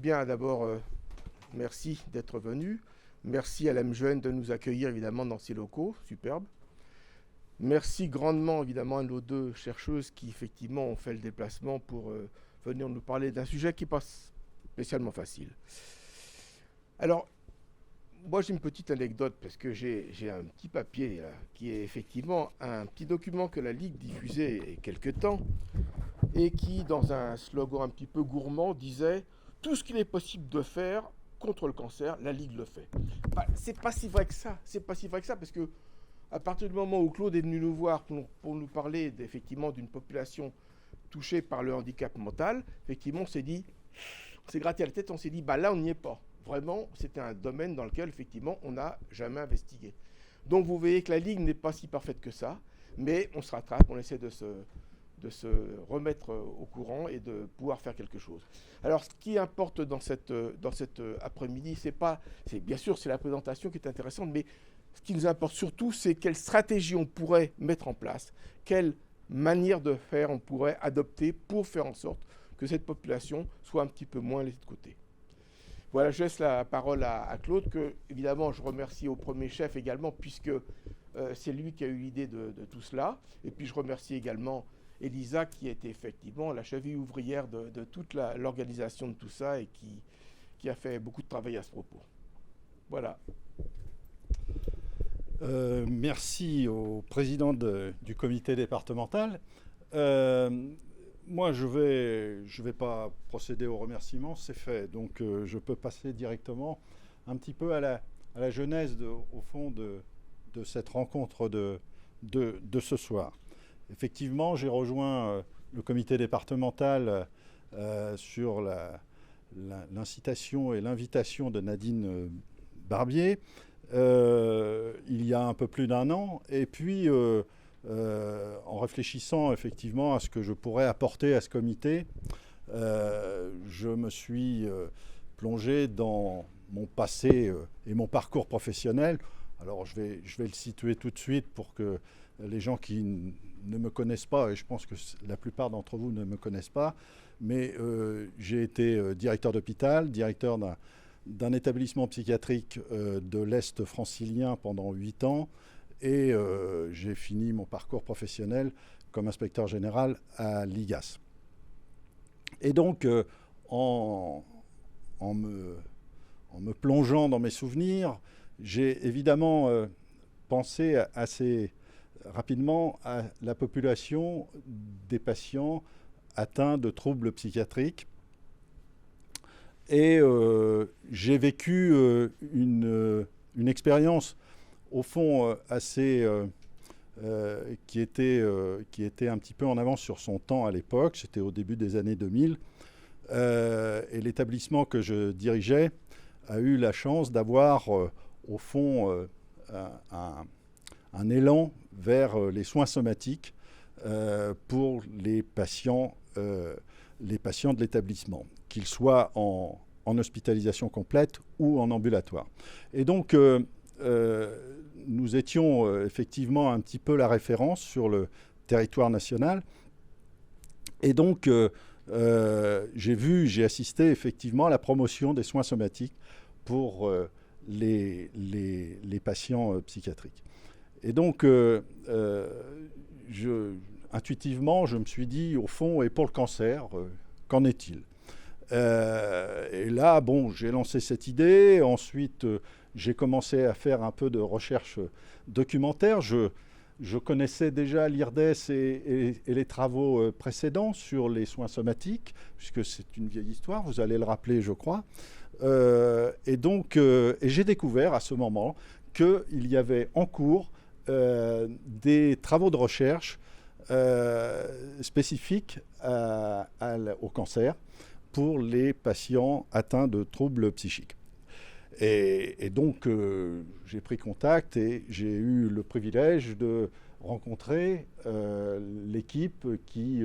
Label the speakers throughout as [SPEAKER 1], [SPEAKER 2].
[SPEAKER 1] bien, d'abord, merci d'être venu. Merci à l'AMJEN de nous accueillir évidemment dans ces locaux, superbe. Merci grandement évidemment à nos deux chercheuses qui effectivement ont fait le déplacement pour venir nous parler d'un sujet qui n'est pas spécialement facile. Alors, moi j'ai une petite anecdote parce que j'ai un petit papier là, qui est effectivement un petit document que la Ligue diffusait il y a quelques temps et qui, dans un slogan un petit peu gourmand, disait « Tout ce qu'il est possible de faire contre le cancer, la Ligue le fait ». Bah, c'est pas si vrai que ça, parce que à partir du moment où Claude est venu nous voir pour nous parler effectivement d'une population touchée par le handicap mental, effectivement on s'est dit, on s'est gratté la tête, on s'est dit bah là on n'y est pas. Vraiment, c'était un domaine dans lequel effectivement on n'a jamais investigué. Donc vous voyez que la Ligue n'est pas si parfaite que ça, mais on se rattrape, on essaie de se remettre au courant et de pouvoir faire quelque chose. Alors, ce qui importe dans cet après-midi, c'est bien sûr c'est la présentation qui est intéressante, mais ce qui nous importe surtout, c'est quelle stratégie on pourrait mettre en place, quelle manière de faire on pourrait adopter pour faire en sorte que cette population soit un petit peu moins laissée de côté. Voilà, je laisse la parole à Claude, que évidemment je remercie au premier chef également, puisque c'est lui qui a eu l'idée de tout cela. Et puis je remercie également Elisa, qui était effectivement la cheville ouvrière de toute l'organisation de tout ça et qui a fait beaucoup de travail à ce propos. Voilà.
[SPEAKER 2] Merci au président du comité départemental. Moi, je vais pas procéder aux remerciements, c'est fait. Donc, je peux passer directement un petit peu à la genèse, au fond, de cette rencontre de ce soir. Effectivement, j'ai rejoint le comité départemental sur l'incitation et l'invitation de Nadine Barbier il y a un peu plus d'un an. Et puis, en réfléchissant effectivement à ce que je pourrais apporter à ce comité, je me suis plongé dans mon passé et mon parcours professionnel. Alors, je vais le situer tout de suite pour que les gens qui ne me connaissent pas, et je pense que la plupart d'entre vous ne me connaissent pas, mais j'ai été directeur d'hôpital, directeur d'un établissement psychiatrique de l'Est francilien pendant 8 ans, et j'ai fini mon parcours professionnel comme inspecteur général à l'IGAS. Et donc, en me plongeant dans mes souvenirs, j'ai évidemment pensé assez rapidement à la population des patients atteints de troubles psychiatriques. Et j'ai vécu une expérience, au fond, assez qui était un petit peu en avance sur son temps à l'époque. C'était au début des années 2000. Et l'établissement que je dirigeais a eu la chance d'avoir, au fond, un élan vers les soins somatiques pour les patients de l'établissement, qu'ils soient en hospitalisation complète ou en ambulatoire. Et donc, nous étions effectivement un petit peu la référence sur le territoire national. Et donc, j'ai assisté effectivement à la promotion des soins somatiques pour les patients psychiatriques. Et donc, intuitivement, je me suis dit, au fond, et pour le cancer, qu'en est-il ? Et là, bon, j'ai lancé cette idée. Ensuite, j'ai commencé à faire un peu de recherche documentaire. Je connaissais déjà l'IRDES et les travaux précédents sur les soins somatiques, puisque c'est une vieille histoire, vous allez le rappeler, je crois. Et donc, j'ai découvert à ce moment qu'il y avait en cours des travaux de recherche spécifiques au cancer pour les patients atteints de troubles psychiques. Et donc, j'ai pris contact et j'ai eu le privilège de rencontrer l'équipe et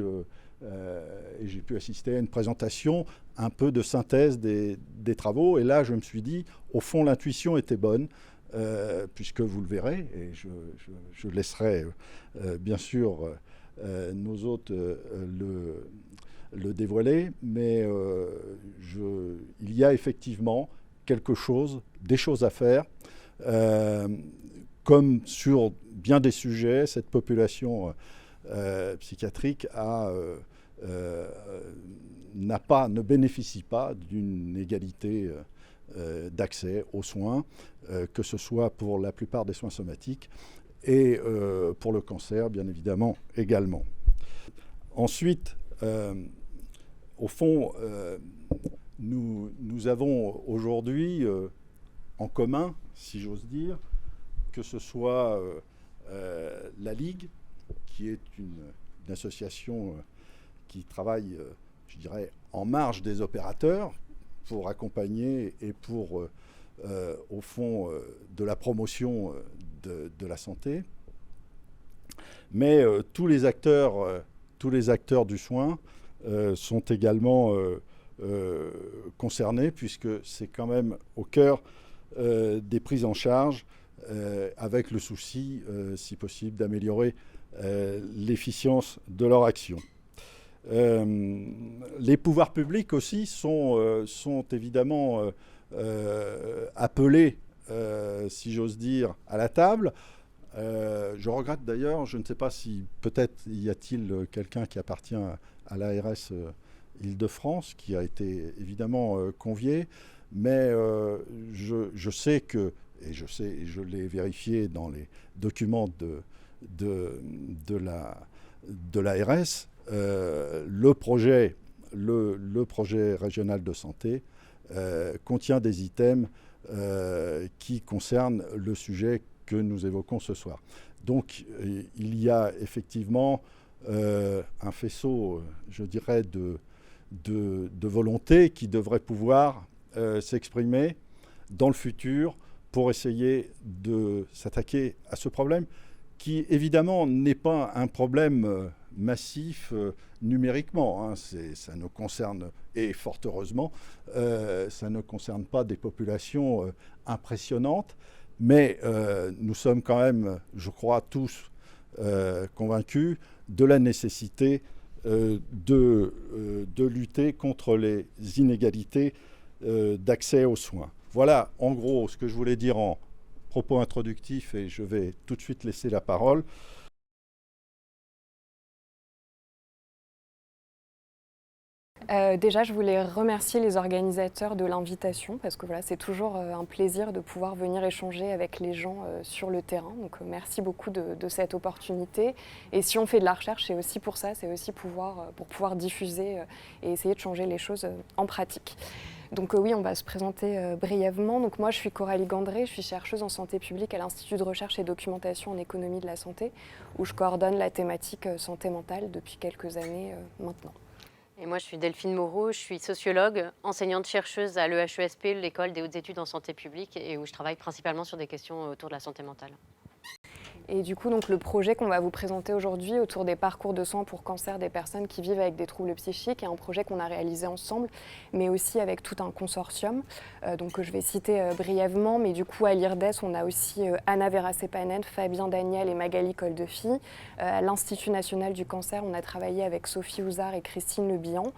[SPEAKER 2] j'ai pu assister à une présentation un peu de synthèse des travaux. Et là, je me suis dit, au fond, l'intuition était bonne, puisque vous le verrez, et je laisserai bien sûr nos hôtes le dévoiler, mais il y a effectivement des choses à faire. Comme sur bien des sujets, cette population psychiatrique ne bénéficie pas d'une égalité d'accès aux soins, que ce soit pour la plupart des soins somatiques et pour le cancer, bien évidemment, également. Ensuite, au fond, nous avons aujourd'hui en commun, si j'ose dire, que ce soit la Ligue, qui est une association qui travaille, je dirais, en marge des opérateurs pour accompagner et pour, au fond, de la promotion de la santé. Mais tous les acteurs du soin sont également concernés, puisque c'est quand même au cœur des prises en charge, avec le souci, si possible, d'améliorer l'efficience de leur action. Les pouvoirs publics aussi sont évidemment appelés, si j'ose dire, à la table. Je regrette d'ailleurs, je ne sais pas si peut-être y a-t-il quelqu'un qui appartient à l'ARS Île-de-France qui a été évidemment convié, mais je sais que, et je l'ai vérifié dans les documents de l'ARS, le projet régional de santé contient des items qui concernent le sujet que nous évoquons ce soir. Donc il y a effectivement un faisceau, je dirais, de volonté qui devrait pouvoir s'exprimer dans le futur pour essayer de s'attaquer à ce problème qui, évidemment, n'est pas un problème massif numériquement. Ça ne concerne, et fort heureusement, ça ne concerne pas des populations impressionnantes, mais nous sommes quand même, je crois, tous convaincus de la nécessité de lutter contre les inégalités d'accès aux soins. Voilà, en gros, ce que je voulais dire en propos introductifs, et je vais tout de suite laisser la parole.
[SPEAKER 3] Déjà, je voulais remercier les organisateurs de l'invitation parce que voilà, c'est toujours un plaisir de pouvoir venir échanger avec les gens sur le terrain. Donc merci beaucoup de cette opportunité. Et si on fait de la recherche, c'est aussi pour ça, c'est aussi pour pouvoir diffuser et essayer de changer les choses en pratique. Donc oui, on va se présenter brièvement. Donc moi, je suis Coralie Gandré, je suis chercheuse en santé publique à l'Institut de recherche et documentation en économie de la santé, où je coordonne la thématique santé mentale depuis quelques années maintenant.
[SPEAKER 4] Et moi, je suis Delphine Moreau, je suis sociologue, enseignante-chercheuse à l'EHESP, l'École des hautes études en santé publique, et où je travaille principalement sur des questions autour de la santé mentale.
[SPEAKER 3] Et du coup, donc, le projet qu'on va vous présenter aujourd'hui autour des parcours de soins pour cancer des personnes qui vivent avec des troubles psychiques est un projet qu'on a réalisé ensemble, mais aussi avec tout un consortium. Donc, je vais citer brièvement, mais du coup, à l'IRDES, on a aussi Anna Vera-Sepanen, Fabien Daniel et Magali Coldefi. À l'Institut national du cancer, on a travaillé avec Sophie Houzard et Christine Le Bihan.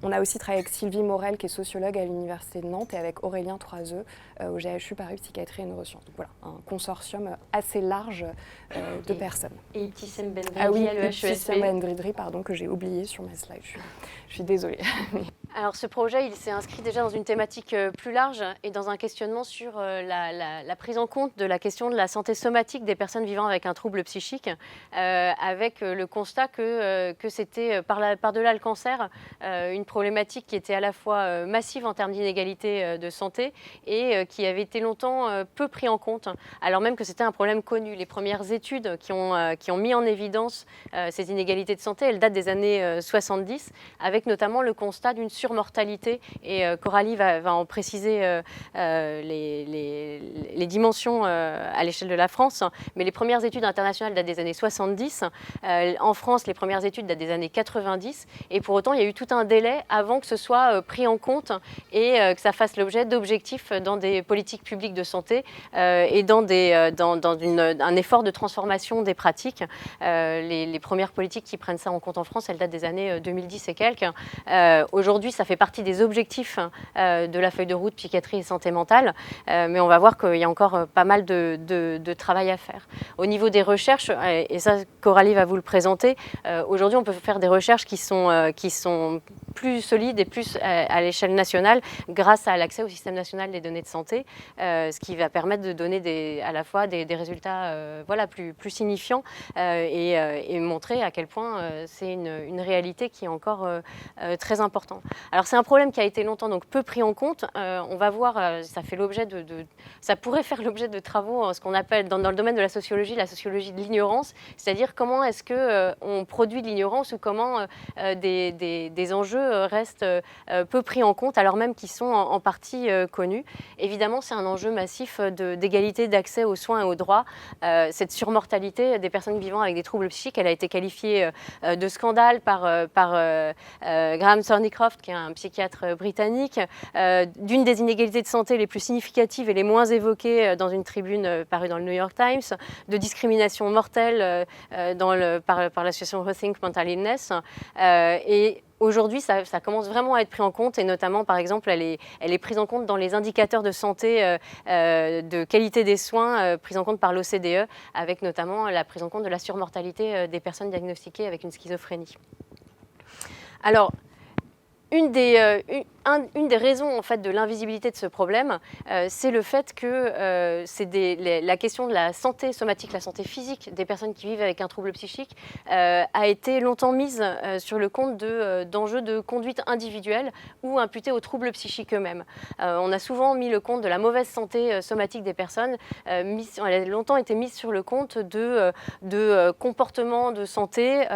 [SPEAKER 3] On a aussi travaillé avec Sylvie Morel, qui est sociologue à l'Université de Nantes, et avec Aurélien Troiseux au GHU Paris Psychiatrie et Neurosciences. Donc voilà, un consortium assez large de personnes.
[SPEAKER 4] Et Ibtissem Bendridri
[SPEAKER 3] à
[SPEAKER 4] l'EHESP.
[SPEAKER 3] Ibtissem Bendridri, pardon, que j'ai oublié sur ma slide. Je suis désolée.
[SPEAKER 4] Alors ce projet, il s'est inscrit déjà dans une thématique plus large et dans un questionnement sur la prise en compte de la question de la santé somatique des personnes vivant avec un trouble psychique, avec le constat que c'était par-delà le cancer, une problématique qui était à la fois massive en termes d'inégalité de santé et qui avait été longtemps peu pris en compte, alors même que c'était un problème connu. Les premières études qui ont mis en évidence ces inégalités de santé, elles datent des années 70, avec notamment le constat d'une surmortalité, et Coralie va en préciser les dimensions à l'échelle de la France, mais les premières études internationales datent des années 70. En France, les premières études datent des années 90, et pour autant, il y a eu tout un délai avant que ce soit pris en compte et que ça fasse l'objet d'objectifs dans des politiques publiques de santé et dans un effort de transformation des pratiques. Les premières politiques qui prennent ça en compte en France, elles datent des années 2010 et quelques. Aujourd'hui, ça fait partie des objectifs de la feuille de route psychiatrie et santé mentale, mais on va voir qu'il y a encore pas mal de travail à faire. Au niveau des recherches, et ça Coralie va vous le présenter, aujourd'hui on peut faire des recherches qui sont plus solides et plus à l'échelle nationale grâce à l'accès au système national des données de santé, ce qui va permettre de donner à la fois des résultats plus signifiants et montrer à quel point c'est une réalité qui est encore très importante. Alors c'est un problème qui a été longtemps donc peu pris en compte. On va voir, ça pourrait faire l'objet de travaux, ce qu'on appelle dans le domaine de la sociologie de l'ignorance, c'est-à-dire comment est-ce qu'on produit de l'ignorance ou comment des enjeux restent peu pris en compte alors même qu'ils sont en partie connus. Évidemment, c'est un enjeu massif d'égalité d'accès aux soins et aux droits. Cette surmortalité des personnes vivant avec des troubles psychiques, elle a été qualifiée de scandale par Graham Thornycroft, qui est un psychiatre britannique, d'une des inégalités de santé les plus significatives et les moins évoquées dans une tribune parue dans le New York Times, de discrimination mortelle par l'association Rethink Mental Illness. Et aujourd'hui, ça commence vraiment à être pris en compte, et notamment, par exemple, elle est prise en compte dans les indicateurs de santé de qualité des soins pris en compte par l'OCDE, avec notamment la prise en compte de la surmortalité des personnes diagnostiquées avec une schizophrénie. Alors, une des raisons en fait, de l'invisibilité de ce problème, c'est le fait que la question de la santé somatique, la santé physique des personnes qui vivent avec un trouble psychique a été longtemps mise sur le compte d'enjeux de conduite individuelle ou imputée aux troubles psychiques eux-mêmes. On a souvent mis le compte de la mauvaise santé somatique des personnes, elle a longtemps été mise sur le compte de comportements de santé,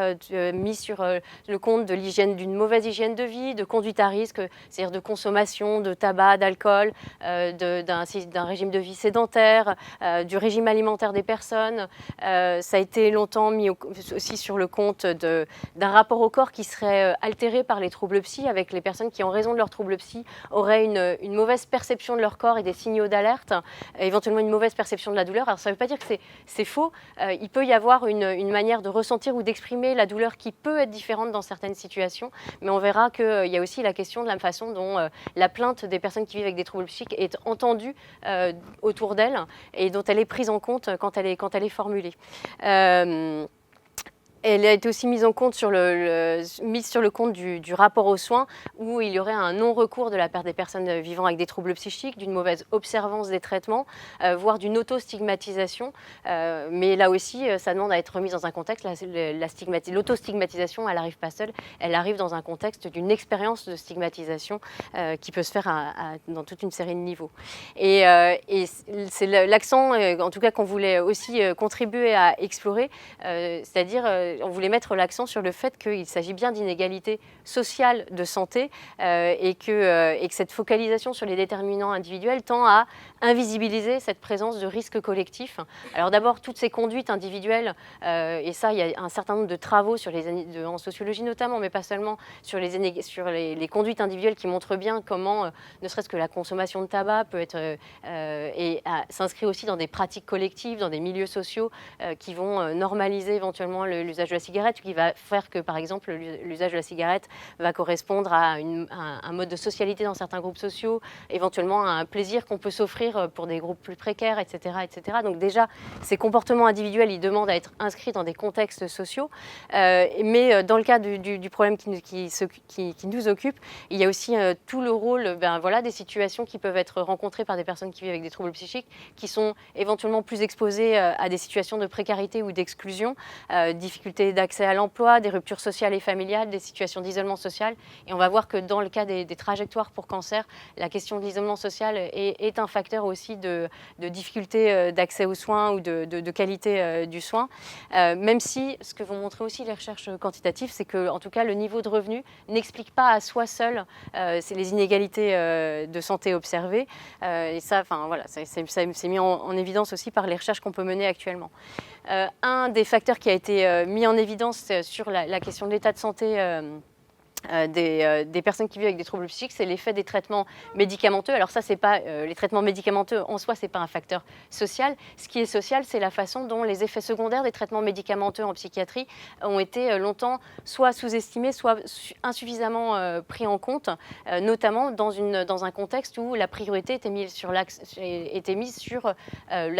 [SPEAKER 4] mis sur le compte de d'une mauvaise hygiène de vie, de conduite à risque, c'est-à-dire de consommation de tabac, d'alcool, d'un régime de vie sédentaire, du régime alimentaire des personnes. Ça a été longtemps mis aussi sur le compte d'un rapport au corps qui serait altéré par les troubles psy, avec les personnes qui, en raison de leurs troubles psy, auraient une mauvaise perception de leur corps et des signaux d'alerte, éventuellement une mauvaise perception de la douleur. Alors ça ne veut pas dire que c'est faux. Il peut y avoir une manière de ressentir ou d'exprimer la douleur qui peut être différente dans certaines situations, mais on verra qu'il y a aussi la question de la façon dont la plainte des personnes qui vivent avec des troubles psychiques est entendue autour d'elle et dont elle est prise en compte quand elle est formulée. Elle a été aussi mise en compte sur le compte du rapport aux soins, où il y aurait un non-recours de la part des personnes vivant avec des troubles psychiques, d'une mauvaise observance des traitements, voire d'une auto-stigmatisation. Mais là aussi, ça demande à être remis dans un contexte. L'auto-stigmatisation, elle n'arrive pas seule, elle arrive dans un contexte d'une expérience de stigmatisation qui peut se faire dans toute une série de niveaux. Et c'est l'accent, en tout cas, qu'on voulait aussi contribuer à explorer, c'est-à-dire on voulait mettre l'accent sur le fait qu'il s'agit bien d'inégalités sociales de santé et que cette focalisation sur les déterminants individuels tend à invisibiliser cette présence de risques collectifs. Alors d'abord, toutes ces conduites individuelles, et ça, il y a un certain nombre de travaux en sociologie notamment, mais pas seulement, sur les conduites individuelles qui montrent bien comment, ne serait-ce que la consommation de tabac peut être s'inscrit aussi dans des pratiques collectives, dans des milieux sociaux qui vont normaliser éventuellement l'usage de la cigarette, qui va faire que, par exemple, l'usage de la cigarette va correspondre à un mode de socialité dans certains groupes sociaux, éventuellement à un plaisir qu'on peut s'offrir pour des groupes plus précaires, etc., etc. Donc déjà, ces comportements individuels, ils demandent à être inscrits dans des contextes sociaux. Mais dans le cas du problème qui nous occupe, il y a aussi tout le rôle des situations qui peuvent être rencontrées par des personnes qui vivent avec des troubles psychiques, qui sont éventuellement plus exposées à des situations de précarité ou d'exclusion, difficultés difficultés d'accès à l'emploi, des ruptures sociales et familiales, des situations d'isolement social. Et on va voir que dans le cas des trajectoires pour cancer, la question de l'isolement social est un facteur aussi de difficulté d'accès aux soins ou de qualité du soin. Même si, ce que vont montrer aussi les recherches quantitatives, c'est que, en tout cas, le niveau de revenu n'explique pas à soi seul les inégalités de santé observées. Et ça, voilà, c'est mis en évidence aussi par les recherches qu'on peut mener actuellement. Un des facteurs qui a été mis en évidence sur la question de l'état de santé des personnes qui vivent avec des troubles psychiques, c'est l'effet des traitements médicamenteux. Alors ça, c'est pas les traitements médicamenteux en soi, c'est pas un facteur social. Ce qui est social, c'est la façon dont les effets secondaires des traitements médicamenteux en psychiatrie ont été longtemps soit sous-estimés, soit insuffisamment pris en compte, notamment dans un contexte où la priorité était mise sur la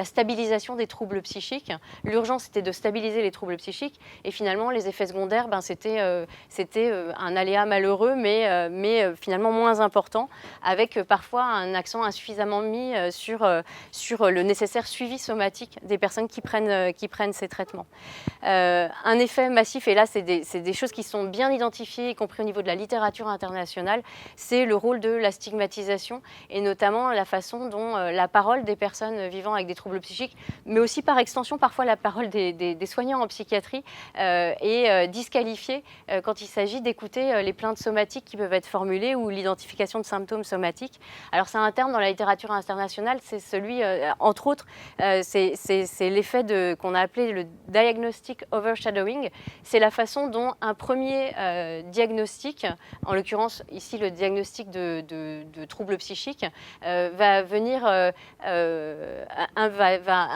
[SPEAKER 4] stabilisation des troubles psychiques. L'urgence, c'était de stabiliser les troubles psychiques, et finalement, les effets secondaires, c'était un aléa malheureux, mais finalement moins important, avec parfois un accent insuffisamment mis sur le nécessaire suivi somatique des personnes qui prennent ces traitements. Un effet massif, et là c'est des choses qui sont bien identifiées, y compris au niveau de la littérature internationale, c'est le rôle de la stigmatisation, et notamment la façon dont la parole des personnes vivant avec des troubles psychiques, mais aussi par extension parfois la parole des soignants en psychiatrie, est disqualifiée quand il s'agit d'écouter les plaintes somatiques qui peuvent être formulées ou l'identification de symptômes somatiques. Alors c'est un terme dans la littérature internationale, c'est celui, entre autres, c'est l'effet qu'on a appelé le diagnostic overshadowing. C'est la façon dont un premier diagnostic, en l'occurrence ici le diagnostic de troubles psychiques, va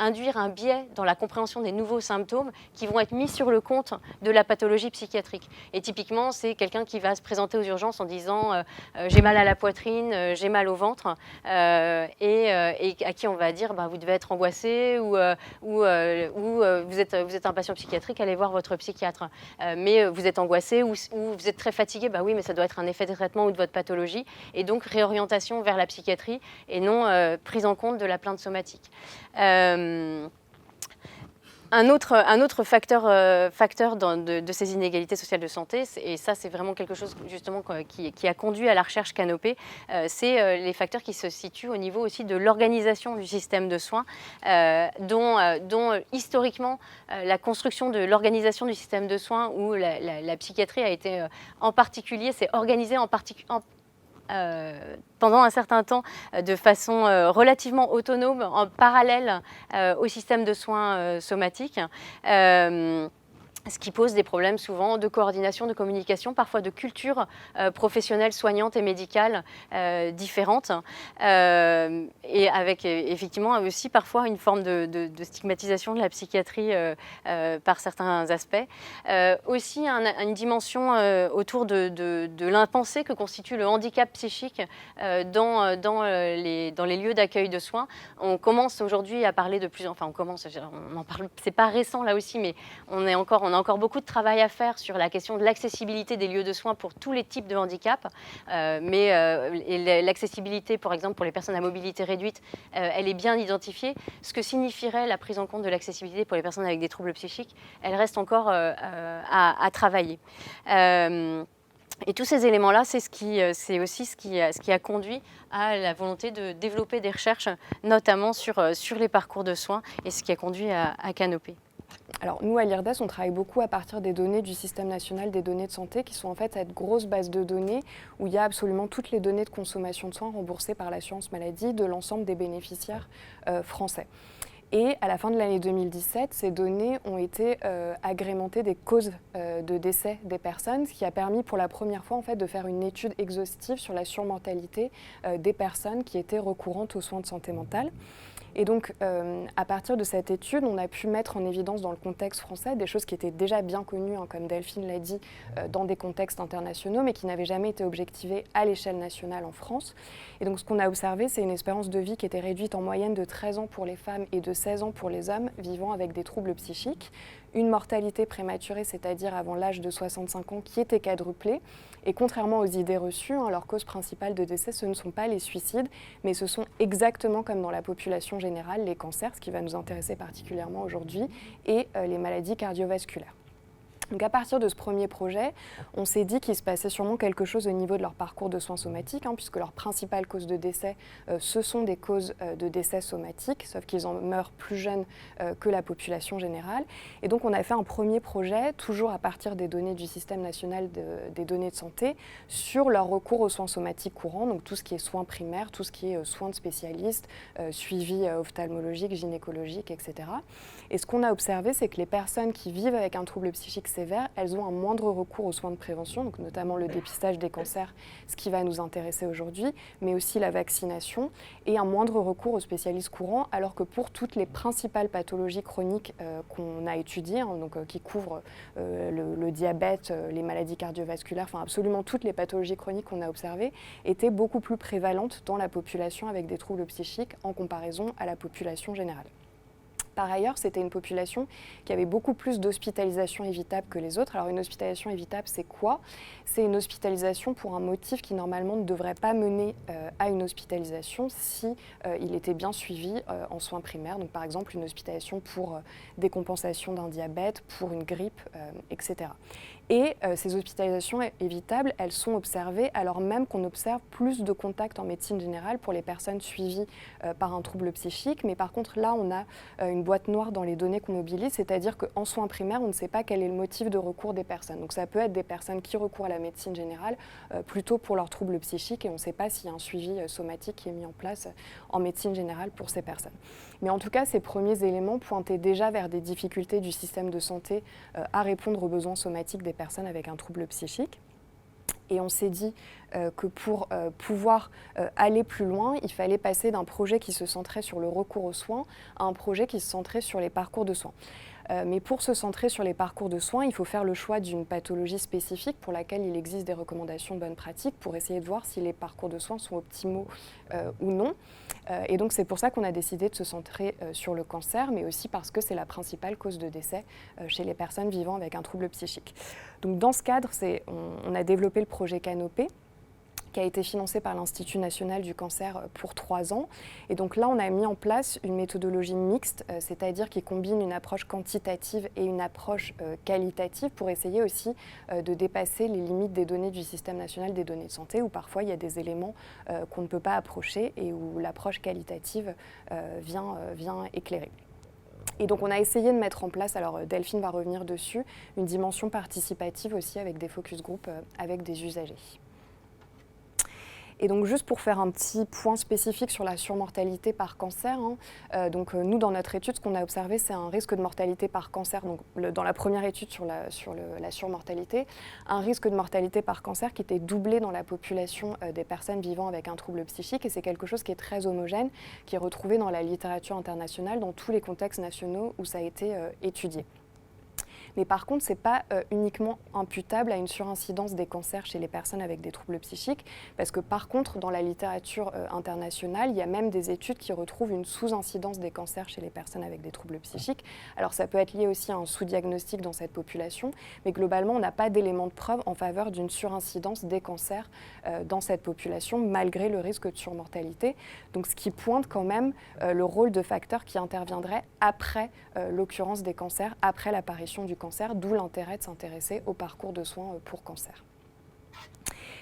[SPEAKER 4] induire un biais dans la compréhension des nouveaux symptômes qui vont être mis sur le compte de la pathologie psychiatrique. Et typiquement, c'est quelqu'un qui va se présenter aux urgences en disant j'ai mal à la poitrine, j'ai mal au ventre, et à qui on va dire vous devez être angoissé ou vous êtes un patient psychiatrique, allez voir votre psychiatre. Mais vous êtes angoissé ou vous êtes très fatigué, oui, mais ça doit être un effet de traitement ou de votre pathologie. Et donc réorientation vers la psychiatrie et non prise en compte de la plainte somatique. Un autre facteur de ces inégalités sociales de santé, et ça c'est vraiment quelque chose justement qui a conduit à la recherche Canopé, c'est les facteurs qui se situent au niveau aussi de l'organisation du système de soins, dont historiquement la construction de l'organisation du système de soins où la psychiatrie a été en particulier, s'est organisée pendant un certain temps de façon relativement autonome, en parallèle au système de soins somatiques. Ce qui pose des problèmes souvent de coordination, de communication, parfois de culture professionnelle, soignante et médicale différentes, et avec effectivement aussi parfois une forme de stigmatisation de la psychiatrie par certains aspects. Aussi une dimension autour de l'impensé que constitue le handicap psychique dans les lieux d'accueil de soins. On commence aujourd'hui à parler de plus, enfin on en parle, c'est pas récent là aussi, mais on a encore beaucoup de travail à faire sur la question de l'accessibilité des lieux de soins pour tous les types de handicap. Mais l'accessibilité, par exemple, pour les personnes à mobilité réduite, elle est bien identifiée. Ce que signifierait la prise en compte de l'accessibilité pour les personnes avec des troubles psychiques, elle reste encore à travailler. Et tous ces éléments-là, c'est aussi ce qui a conduit à la volonté de développer des recherches, notamment sur les parcours de soins, et ce qui a conduit à Canopé.
[SPEAKER 3] Alors nous, à l'IRDES, on travaille beaucoup à partir des données du système national des données de santé, qui sont en fait cette grosse base de données où il y a absolument toutes les données de consommation de soins remboursées par l'assurance maladie de l'ensemble des bénéficiaires français. Et à la fin de l'année 2017, ces données ont été agrémentées des causes de décès des personnes, ce qui a permis pour la première fois en fait, de faire une étude exhaustive sur la surmortalité des personnes qui étaient recourantes aux soins de santé mentale. Et donc, à partir de cette étude, on a pu mettre en évidence dans le contexte français des choses qui étaient déjà bien connues, comme Delphine l'a dit, dans des contextes internationaux, mais qui n'avaient jamais été objectivées à l'échelle nationale en France. Et donc, ce qu'on a observé, c'est une espérance de vie qui était réduite en moyenne de 13 ans pour les femmes et de 16 ans pour les hommes vivant avec des troubles psychiques. Une mortalité prématurée, c'est-à-dire avant l'âge de 65 ans, qui était quadruplée. Et contrairement aux idées reçues, leur cause principale de décès, ce ne sont pas les suicides, mais ce sont exactement comme dans la population générale, les cancers, ce qui va nous intéresser particulièrement aujourd'hui, et les maladies cardiovasculaires. Donc à partir de ce premier projet, on s'est dit qu'il se passait sûrement quelque chose au niveau de leur parcours de soins somatiques, puisque leur principale cause de décès, ce sont des causes de décès somatiques, sauf qu'ils en meurent plus jeunes que la population générale. Et donc on a fait un premier projet, toujours à partir des données du système national des données de santé, sur leur recours aux soins somatiques courants, donc tout ce qui est soins primaires, tout ce qui est soins de spécialistes, suivi ophtalmologique, gynécologique, etc. Et ce qu'on a observé, c'est que les personnes qui vivent avec un trouble psychique sévère, elles ont un moindre recours aux soins de prévention, donc notamment le dépistage des cancers, ce qui va nous intéresser aujourd'hui, mais aussi la vaccination, et un moindre recours aux spécialistes courants, alors que pour toutes les principales pathologies chroniques qu'on a étudiées, qui couvrent le diabète, les maladies cardiovasculaires, enfin absolument toutes les pathologies chroniques qu'on a observées, étaient beaucoup plus prévalentes dans la population avec des troubles psychiques en comparaison à la population générale. Par ailleurs, c'était une population qui avait beaucoup plus d'hospitalisations évitables que les autres. Alors une hospitalisation évitable, c'est quoi? C'est une hospitalisation pour un motif qui normalement ne devrait pas mener à une hospitalisation si il était bien suivi en soins primaires. Donc par exemple une hospitalisation pour décompensation d'un diabète, pour une grippe, etc. Et ces hospitalisations évitables, elles sont observées alors même qu'on observe plus de contacts en médecine générale pour les personnes suivies par un trouble psychique. Mais par contre, là, on a une boîte noire dans les données qu'on mobilise, c'est-à-dire qu'en soins primaires, on ne sait pas quel est le motif de recours des personnes. Donc ça peut être des personnes qui recourent à la médecine générale plutôt pour leurs troubles psychiques et on ne sait pas s'il y a un suivi somatique qui est mis en place en médecine générale pour ces personnes. Mais en tout cas, ces premiers éléments pointaient déjà vers des difficultés du système de santé à répondre aux besoins somatiques des personnes avec un trouble psychique. Et on s'est dit que pour pouvoir aller plus loin, il fallait passer d'un projet qui se centrait sur le recours aux soins à un projet qui se centrait sur les parcours de soins. Mais pour se centrer sur les parcours de soins, il faut faire le choix d'une pathologie spécifique pour laquelle il existe des recommandations de bonnes pratiques pour essayer de voir si les parcours de soins sont optimaux ou non. Et donc c'est pour ça qu'on a décidé de se centrer sur le cancer, mais aussi parce que c'est la principale cause de décès chez les personnes vivant avec un trouble psychique. Donc dans ce cadre, on a développé le projet Canopé, qui a été financé par l'Institut national du cancer pour 3 ans. Et donc là, on a mis en place une méthodologie mixte, c'est-à-dire qui combine une approche quantitative et une approche qualitative pour essayer aussi de dépasser les limites des données du système national des données de santé, où parfois il y a des éléments qu'on ne peut pas approcher et où l'approche qualitative vient éclairer. Et donc on a essayé de mettre en place, alors Delphine va revenir dessus, une dimension participative aussi avec des focus group avec des usagers. Et donc juste pour faire un petit point spécifique sur la surmortalité par cancer, nous dans notre étude, ce qu'on a observé, c'est un risque de mortalité par cancer, donc dans la première étude sur la surmortalité, un risque de mortalité par cancer qui était doublé dans la population des personnes vivant avec un trouble psychique, et c'est quelque chose qui est très homogène, qui est retrouvé dans la littérature internationale, dans tous les contextes nationaux où ça a été étudié. Mais par contre, ce n'est pas uniquement imputable à une surincidence des cancers chez les personnes avec des troubles psychiques, parce que par contre, dans la littérature internationale, il y a même des études qui retrouvent une sous-incidence des cancers chez les personnes avec des troubles psychiques. Alors ça peut être lié aussi à un sous-diagnostic dans cette population, mais globalement, on n'a pas d'éléments de preuve en faveur d'une surincidence des cancers dans cette population, malgré le risque de surmortalité. Donc ce qui pointe quand même le rôle de facteurs qui interviendraient après l'occurrence des cancers, après l'apparition du cancer, d'où l'intérêt de s'intéresser au parcours de soins pour cancer.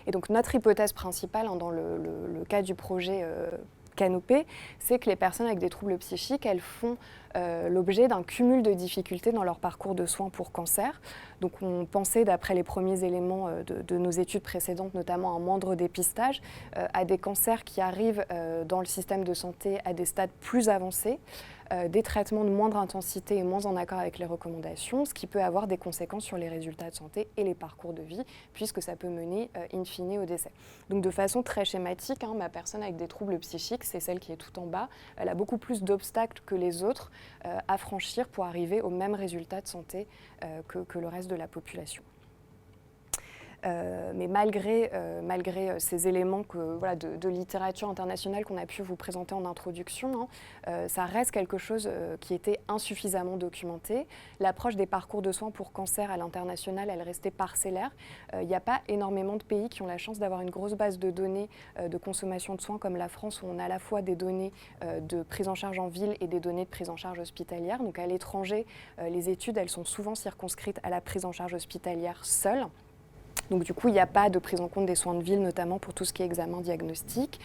[SPEAKER 3] Et donc notre hypothèse principale dans le cas du projet Canopé, c'est que les personnes avec des troubles psychiques, elles font l'objet d'un cumul de difficultés dans leur parcours de soins pour cancer. Donc on pensait, d'après les premiers éléments de nos études précédentes, notamment un moindre dépistage, à des cancers qui arrivent dans le système de santé à des stades plus avancés, des traitements de moindre intensité et moins en accord avec les recommandations, ce qui peut avoir des conséquences sur les résultats de santé et les parcours de vie, puisque ça peut mener in fine au décès. Donc de façon très schématique, ma personne avec des troubles psychiques, c'est celle qui est tout en bas, elle a beaucoup plus d'obstacles que les autres à franchir pour arriver au même résultat de santé que le reste de la population. Mais malgré ces éléments de littérature internationale qu'on a pu vous présenter en introduction, ça reste quelque chose qui était insuffisamment documenté. L'approche des parcours de soins pour cancer à l'international, elle restait parcellaire. Il n'y a pas énormément de pays qui ont la chance d'avoir une grosse base de données de consommation de soins comme la France, où on a à la fois des données de prise en charge en ville et des données de prise en charge hospitalière. Donc à l'étranger, les études, elles sont souvent circonscrites à la prise en charge hospitalière seule. Donc du coup, il n'y a pas de prise en compte des soins de ville, notamment pour tout ce qui est examen diagnostic.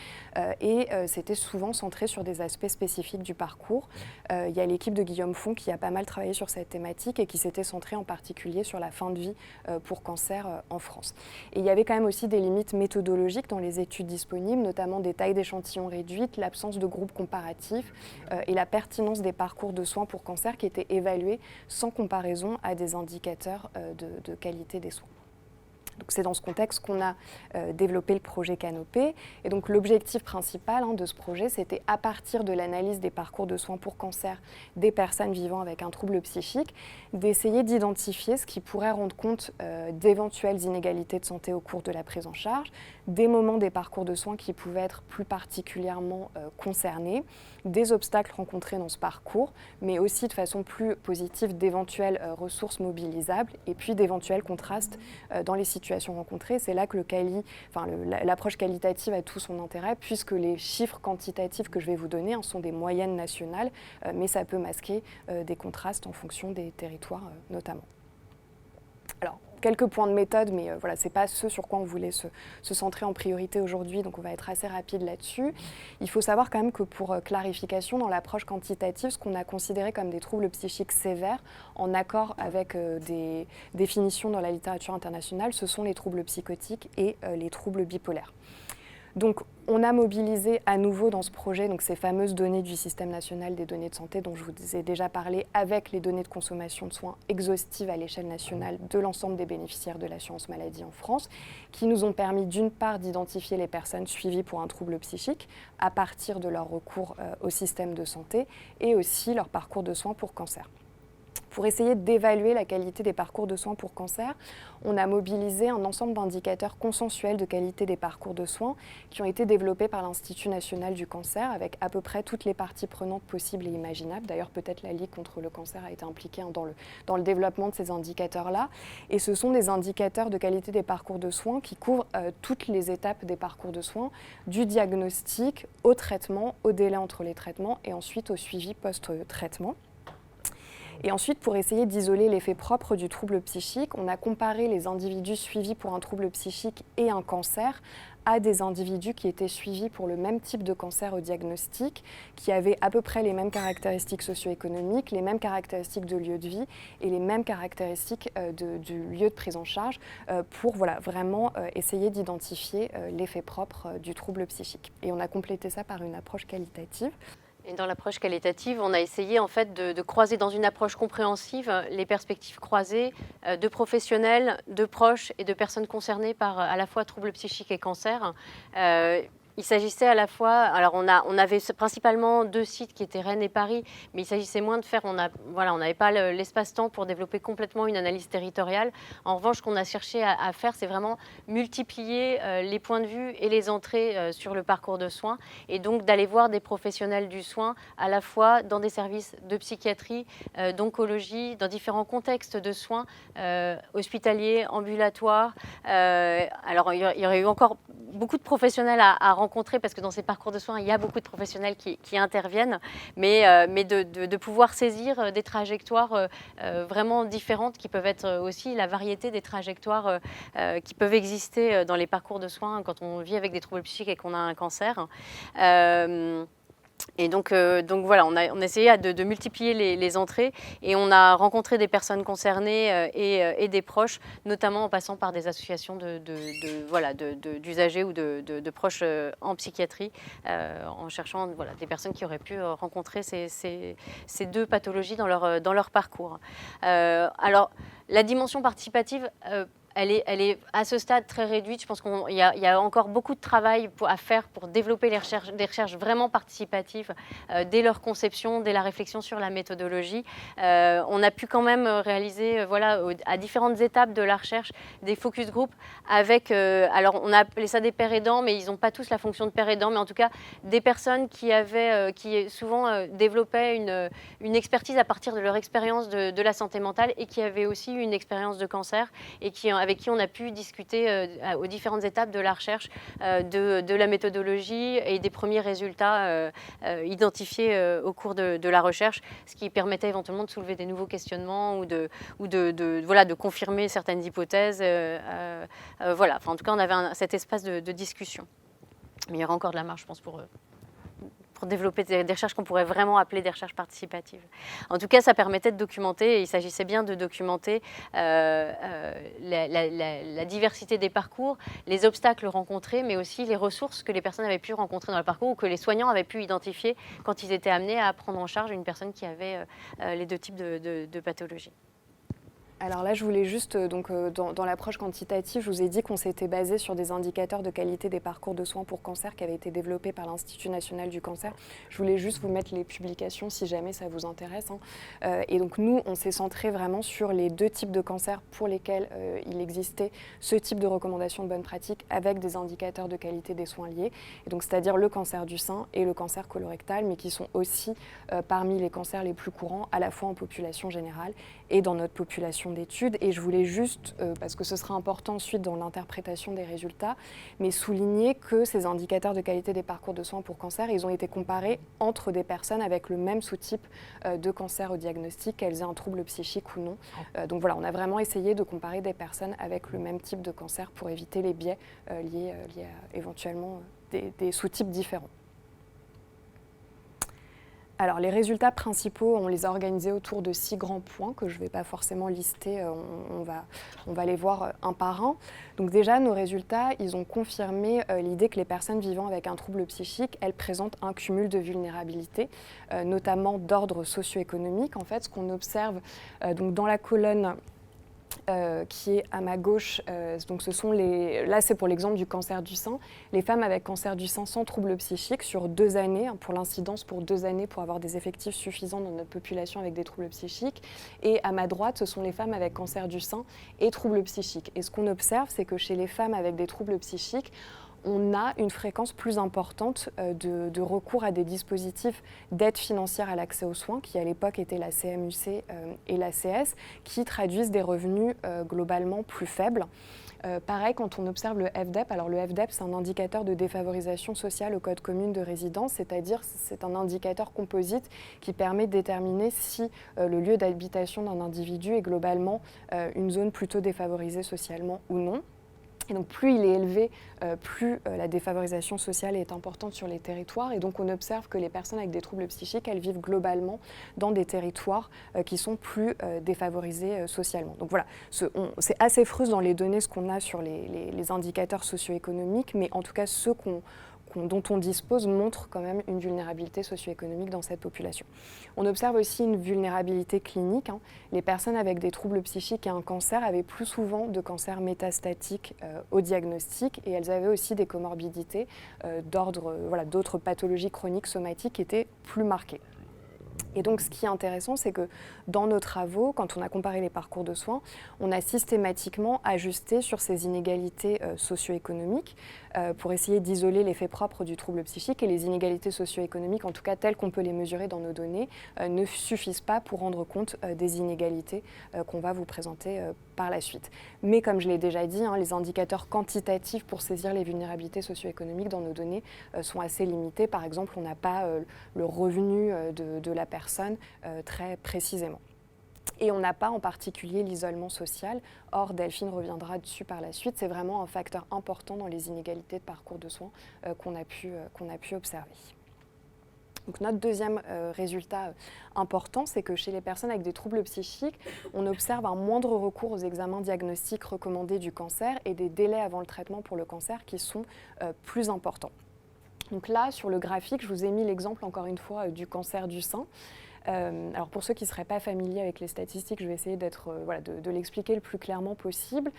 [SPEAKER 3] C'était souvent centré sur des aspects spécifiques du parcours. Il y a l'équipe de Guillaume Font qui a pas mal travaillé sur cette thématique et qui s'était centrée en particulier sur la fin de vie pour cancer en France. Et il y avait quand même aussi des limites méthodologiques dans les études disponibles, notamment des tailles d'échantillons réduites, l'absence de groupes comparatifs et la pertinence des parcours de soins pour cancer qui étaient évalués sans comparaison à des indicateurs de qualité des soins. Donc c'est dans ce contexte qu'on a développé le projet Canopé. Et donc l'objectif principal de ce projet, c'était à partir de l'analyse des parcours de soins pour cancer des personnes vivant avec un trouble psychique, d'essayer d'identifier ce qui pourrait rendre compte d'éventuelles inégalités de santé au cours de la prise en charge, des moments des parcours de soins qui pouvaient être plus particulièrement concernés, des obstacles rencontrés dans ce parcours, mais aussi de façon plus positive d'éventuelles ressources mobilisables et puis d'éventuels contrastes dans les situations rencontrées. C'est là que l'approche qualitative a tout son intérêt, puisque les chiffres quantitatifs que je vais vous donner sont des moyennes nationales, mais ça peut masquer des contrastes en fonction des territoires notamment. Alors, quelques points de méthode, mais voilà, ce n'est pas ce sur quoi on voulait se centrer en priorité aujourd'hui, donc on va être assez rapide là-dessus. Il faut savoir quand même que pour clarification, dans l'approche quantitative, ce qu'on a considéré comme des troubles psychiques sévères, en accord avec des définitions dans la littérature internationale, ce sont les troubles psychotiques et les troubles bipolaires. Donc, on a mobilisé à nouveau dans ce projet ces fameuses données du système national des données de santé dont je vous ai déjà parlé, avec les données de consommation de soins exhaustives à l'échelle nationale de l'ensemble des bénéficiaires de l'assurance maladie en France, qui nous ont permis d'une part d'identifier les personnes suivies pour un trouble psychique à partir de leur recours au système de santé et aussi leur parcours de soins pour cancer. Pour essayer d'évaluer la qualité des parcours de soins pour cancer, on a mobilisé un ensemble d'indicateurs consensuels de qualité des parcours de soins qui ont été développés par l'Institut national du cancer avec à peu près toutes les parties prenantes possibles et imaginables. D'ailleurs, peut-être la Ligue contre le cancer a été impliquée dans le développement de ces indicateurs-là. Et ce sont des indicateurs de qualité des parcours de soins qui couvrent toutes les étapes des parcours de soins, du diagnostic au traitement, au délai entre les traitements et ensuite au suivi post-traitement. Et ensuite, pour essayer d'isoler l'effet propre du trouble psychique, on a comparé les individus suivis pour un trouble psychique et un cancer à des individus qui étaient suivis pour le même type de cancer au diagnostic, qui avaient à peu près les mêmes caractéristiques socio-économiques, les mêmes caractéristiques de lieu de vie et les mêmes caractéristiques du lieu de prise en charge pour vraiment essayer d'identifier l'effet propre du trouble psychique. Et on a complété ça par une approche qualitative.
[SPEAKER 4] Et dans l'approche qualitative, on a essayé en fait de croiser dans une approche compréhensive les perspectives croisées de professionnels, de proches et de personnes concernées par à la fois troubles psychiques et cancer. Il s'agissait à la fois, alors on avait principalement 2 sites qui étaient Rennes et Paris, mais il s'agissait moins de faire, on n'avait pas l'espace-temps pour développer complètement une analyse territoriale. En revanche, ce qu'on a cherché à faire, c'est vraiment multiplier les points de vue et les entrées sur le parcours de soins, et donc d'aller voir des professionnels du soin à la fois dans des services de psychiatrie, d'oncologie, dans différents contextes de soins hospitaliers, ambulatoires. Alors il y aurait eu encore beaucoup de professionnels à rencontrer, parce que dans ces parcours de soins, il y a beaucoup de professionnels qui interviennent, mais de pouvoir saisir des trajectoires vraiment différentes, qui peuvent être aussi la variété des trajectoires qui peuvent exister dans les parcours de soins quand on vit avec des troubles psychiques et qu'on a un cancer. Et donc voilà, on a essayé de multiplier les entrées, et on a rencontré des personnes concernées et des proches, notamment en passant par des associations d'usagers ou de proches en psychiatrie, en cherchant des personnes qui auraient pu rencontrer ces 2 pathologies dans leur parcours. Alors, la dimension participative, elle est à ce stade très réduite. Je pense qu'il y a encore beaucoup de travail à faire pour développer des recherches vraiment participatives dès leur conception, dès la réflexion sur la méthodologie. On a pu quand même réaliser à différentes étapes de la recherche des focus group avec, alors on a appelé ça des pairs aidants, mais ils n'ont pas tous la fonction de pairs aidants, mais en tout cas des personnes qui souvent développaient une expertise à partir de leur expérience de la santé mentale et qui avaient aussi une expérience de cancer et avec qui on a pu discuter aux différentes étapes de la recherche de la méthodologie et des premiers résultats identifiés au cours de la recherche, ce qui permettait éventuellement de soulever des nouveaux questionnements ou de confirmer certaines hypothèses. Enfin, en tout cas, on avait cet espace de discussion. Mais il y aura encore de la marge, je pense, pour développer des recherches qu'on pourrait vraiment appeler des recherches participatives. En tout cas, ça permettait de documenter, et il s'agissait bien de documenter la diversité des parcours, les obstacles rencontrés, mais aussi les ressources que les personnes avaient pu rencontrer dans le parcours ou que les soignants avaient pu identifier quand ils étaient amenés à prendre en charge une personne qui avait les deux types de pathologies.
[SPEAKER 3] Alors là, je voulais juste, dans l'approche quantitative, je vous ai dit qu'on s'était basé sur des indicateurs de qualité des parcours de soins pour cancer qui avaient été développés par l'Institut national du cancer. Je voulais juste vous mettre les publications si jamais ça vous intéresse. Et donc nous, on s'est centré vraiment sur les deux types de cancers pour lesquels il existait ce type de recommandation de bonne pratique avec des indicateurs de qualité des soins liés. Et donc c'est-à-dire le cancer du sein et le cancer colorectal, mais qui sont aussi parmi les cancers les plus courants, à la fois en population générale et dans notre population d'études. Et je voulais juste, parce que ce sera important ensuite dans l'interprétation des résultats, mais souligner que ces indicateurs de qualité des parcours de soins pour cancer, ils ont été comparés entre des personnes avec le même sous-type de cancer au diagnostic, qu'elles aient un trouble psychique ou non. Donc voilà, on a vraiment essayé de comparer des personnes avec le même type de cancer pour éviter les biais liés à éventuellement des sous-types différents. Alors, les résultats principaux, on les a organisés autour de 6 grands points que je ne vais pas forcément lister, on va les voir un par un. Donc déjà, nos résultats, ils ont confirmé l'idée que les personnes vivant avec un trouble psychique, elles présentent un cumul de vulnérabilité, notamment d'ordre socio-économique. En fait, ce qu'on observe donc dans la colonne qui est à ma gauche, donc là c'est pour l'exemple du cancer du sein, les femmes avec cancer du sein sans trouble psychique sur 2 années, pour l'incidence pour 2 années pour avoir des effectifs suffisants dans notre population avec des troubles psychiques, et à ma droite ce sont les femmes avec cancer du sein et troubles psychiques. Et ce qu'on observe, c'est que chez les femmes avec des troubles psychiques, on a une fréquence plus importante de recours à des dispositifs d'aide financière à l'accès aux soins, qui à l'époque étaient la CMUC et l'ACS, qui traduisent des revenus globalement plus faibles. Pareil, quand on observe le FDEP, alors le FDEP, c'est un indicateur de défavorisation sociale au code commune de résidence, c'est-à-dire c'est un indicateur composite qui permet de déterminer si le lieu d'habitation d'un individu est globalement une zone plutôt défavorisée socialement ou non. Et donc plus il est élevé, plus la défavorisation sociale est importante sur les territoires. Et donc on observe que les personnes avec des troubles psychiques, elles vivent globalement dans des territoires qui sont plus défavorisés socialement. Donc voilà, c'est assez fruste dans les données ce qu'on a sur les indicateurs socio-économiques, mais en tout cas ceux dont on dispose montre quand même une vulnérabilité socio-économique dans cette population. On observe aussi une vulnérabilité clinique. Les personnes avec des troubles psychiques et un cancer avaient plus souvent de cancer métastatique au diagnostic, et elles avaient aussi des comorbidités d'autres pathologies chroniques somatiques qui étaient plus marquées. Et donc ce qui est intéressant, c'est que dans nos travaux, quand on a comparé les parcours de soins, on a systématiquement ajusté sur ces inégalités socio-économiques pour essayer d'isoler l'effet propre du trouble psychique. Et les inégalités socio-économiques, en tout cas telles qu'on peut les mesurer dans nos données, ne suffisent pas pour rendre compte des inégalités qu'on va vous présenter par la suite. Mais comme je l'ai déjà dit, les indicateurs quantitatifs pour saisir les vulnérabilités socio-économiques dans nos données sont assez limités. Par exemple, on n'a pas le revenu de la personne très précisément. Et on n'a pas en particulier l'isolement social. Or, Delphine reviendra dessus par la suite. C'est vraiment un facteur important dans les inégalités de parcours de soins qu'on a pu observer. Donc notre deuxième résultat important, c'est que chez les personnes avec des troubles psychiques, on observe un moindre recours aux examens diagnostiques recommandés du cancer et des délais avant le traitement pour le cancer qui sont plus importants. Donc là, sur le graphique, je vous ai mis l'exemple encore une fois du cancer du sein. Alors pour ceux qui ne seraient pas familiers avec les statistiques, je vais essayer de l'expliquer le plus clairement possible.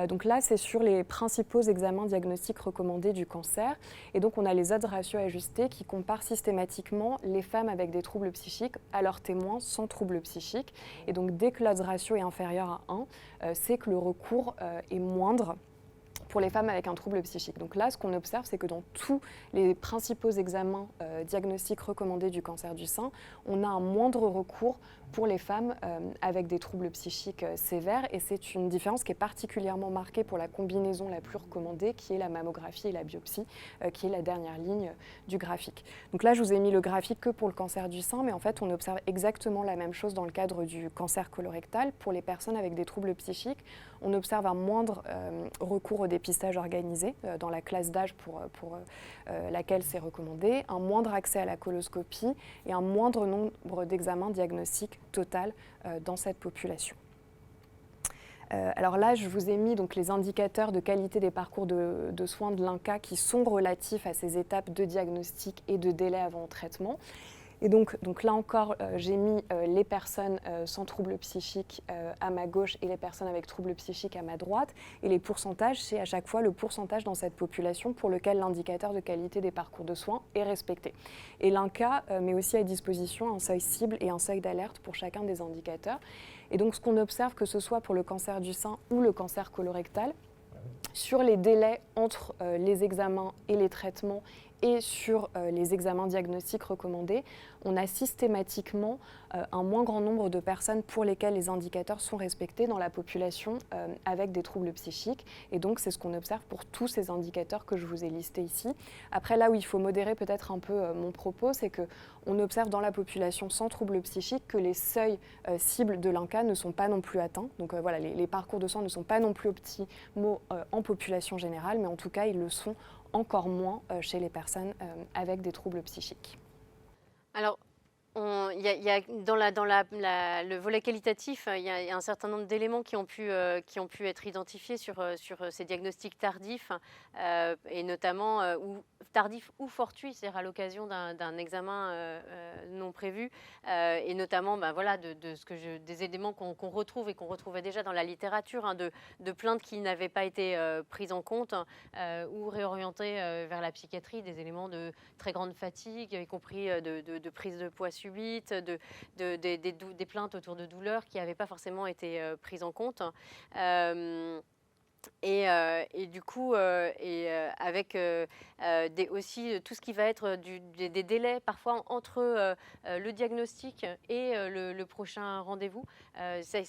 [SPEAKER 3] Donc là, c'est sur les principaux examens diagnostiques recommandés du cancer. Et donc on a les odds ratios ajustés qui comparent systématiquement les femmes avec des troubles psychiques à leurs témoins sans troubles psychiques. Et donc dès que l'odds ratio est inférieur à 1, c'est que le recours est moindre pour les femmes avec un trouble psychique. Donc là, ce qu'on observe, c'est que dans tous les principaux examens diagnostiques recommandés du cancer du sein, on a un moindre recours pour les femmes avec des troubles psychiques sévères. Et c'est une différence qui est particulièrement marquée pour la combinaison la plus recommandée, qui est la mammographie et la biopsie, qui est la dernière ligne du graphique. Donc là, je vous ai mis le graphique que pour le cancer du sein, mais en fait, on observe exactement la même chose dans le cadre du cancer colorectal. Pour les personnes avec des troubles psychiques, on observe un moindre recours au dépistage organisé dans la classe d'âge pour laquelle c'est recommandé, un moindre accès à la coloscopie et un moindre nombre d'examens diagnostiques total dans cette population. Alors là, je vous ai mis donc les indicateurs de qualité des parcours de soins de l'INCa qui sont relatifs à ces étapes de diagnostic et de délai avant traitement. Et donc là encore, j'ai mis les personnes sans troubles psychiques à ma gauche et les personnes avec troubles psychiques à ma droite. Et les pourcentages, c'est à chaque fois le pourcentage dans cette population pour lequel l'indicateur de qualité des parcours de soins est respecté. Et l'INCa met aussi à disposition un seuil cible et un seuil d'alerte pour chacun des indicateurs. Et donc ce qu'on observe, que ce soit pour le cancer du sein ou le cancer colorectal, sur les délais entre les examens et les traitements et sur les examens diagnostiques recommandés, on a systématiquement un moins grand nombre de personnes pour lesquelles les indicateurs sont respectés dans la population avec des troubles psychiques. Et donc, c'est ce qu'on observe pour tous ces indicateurs que je vous ai listés ici. Après, là où il faut modérer peut-être un peu mon propos, c'est qu'on observe dans la population sans troubles psychiques que les seuils cibles de l'INCa ne sont pas non plus atteints. Donc voilà, les parcours de soins ne sont pas non plus optimaux en population générale, mais en tout cas, ils le sont encore moins chez les personnes avec des troubles psychiques.
[SPEAKER 4] Alors, y a dans le volet qualitatif, il y a un certain nombre d'éléments qui ont pu être identifiés sur ces diagnostics tardifs, et notamment tardifs ou fortuits, c'est-à-dire à l'occasion d'un examen non prévu, et notamment des éléments qu'on retrouve et qu'on retrouvait déjà dans la littérature, hein, de plaintes qui n'avaient pas été prises en compte ou réorientées vers la psychiatrie, des éléments de très grande fatigue, y compris de prise de poids subite, des plaintes autour de douleurs qui n'avaient pas forcément été prises en compte. Et du coup, avec aussi tout ce qui va être des délais parfois entre le diagnostic et le prochain rendez-vous, ça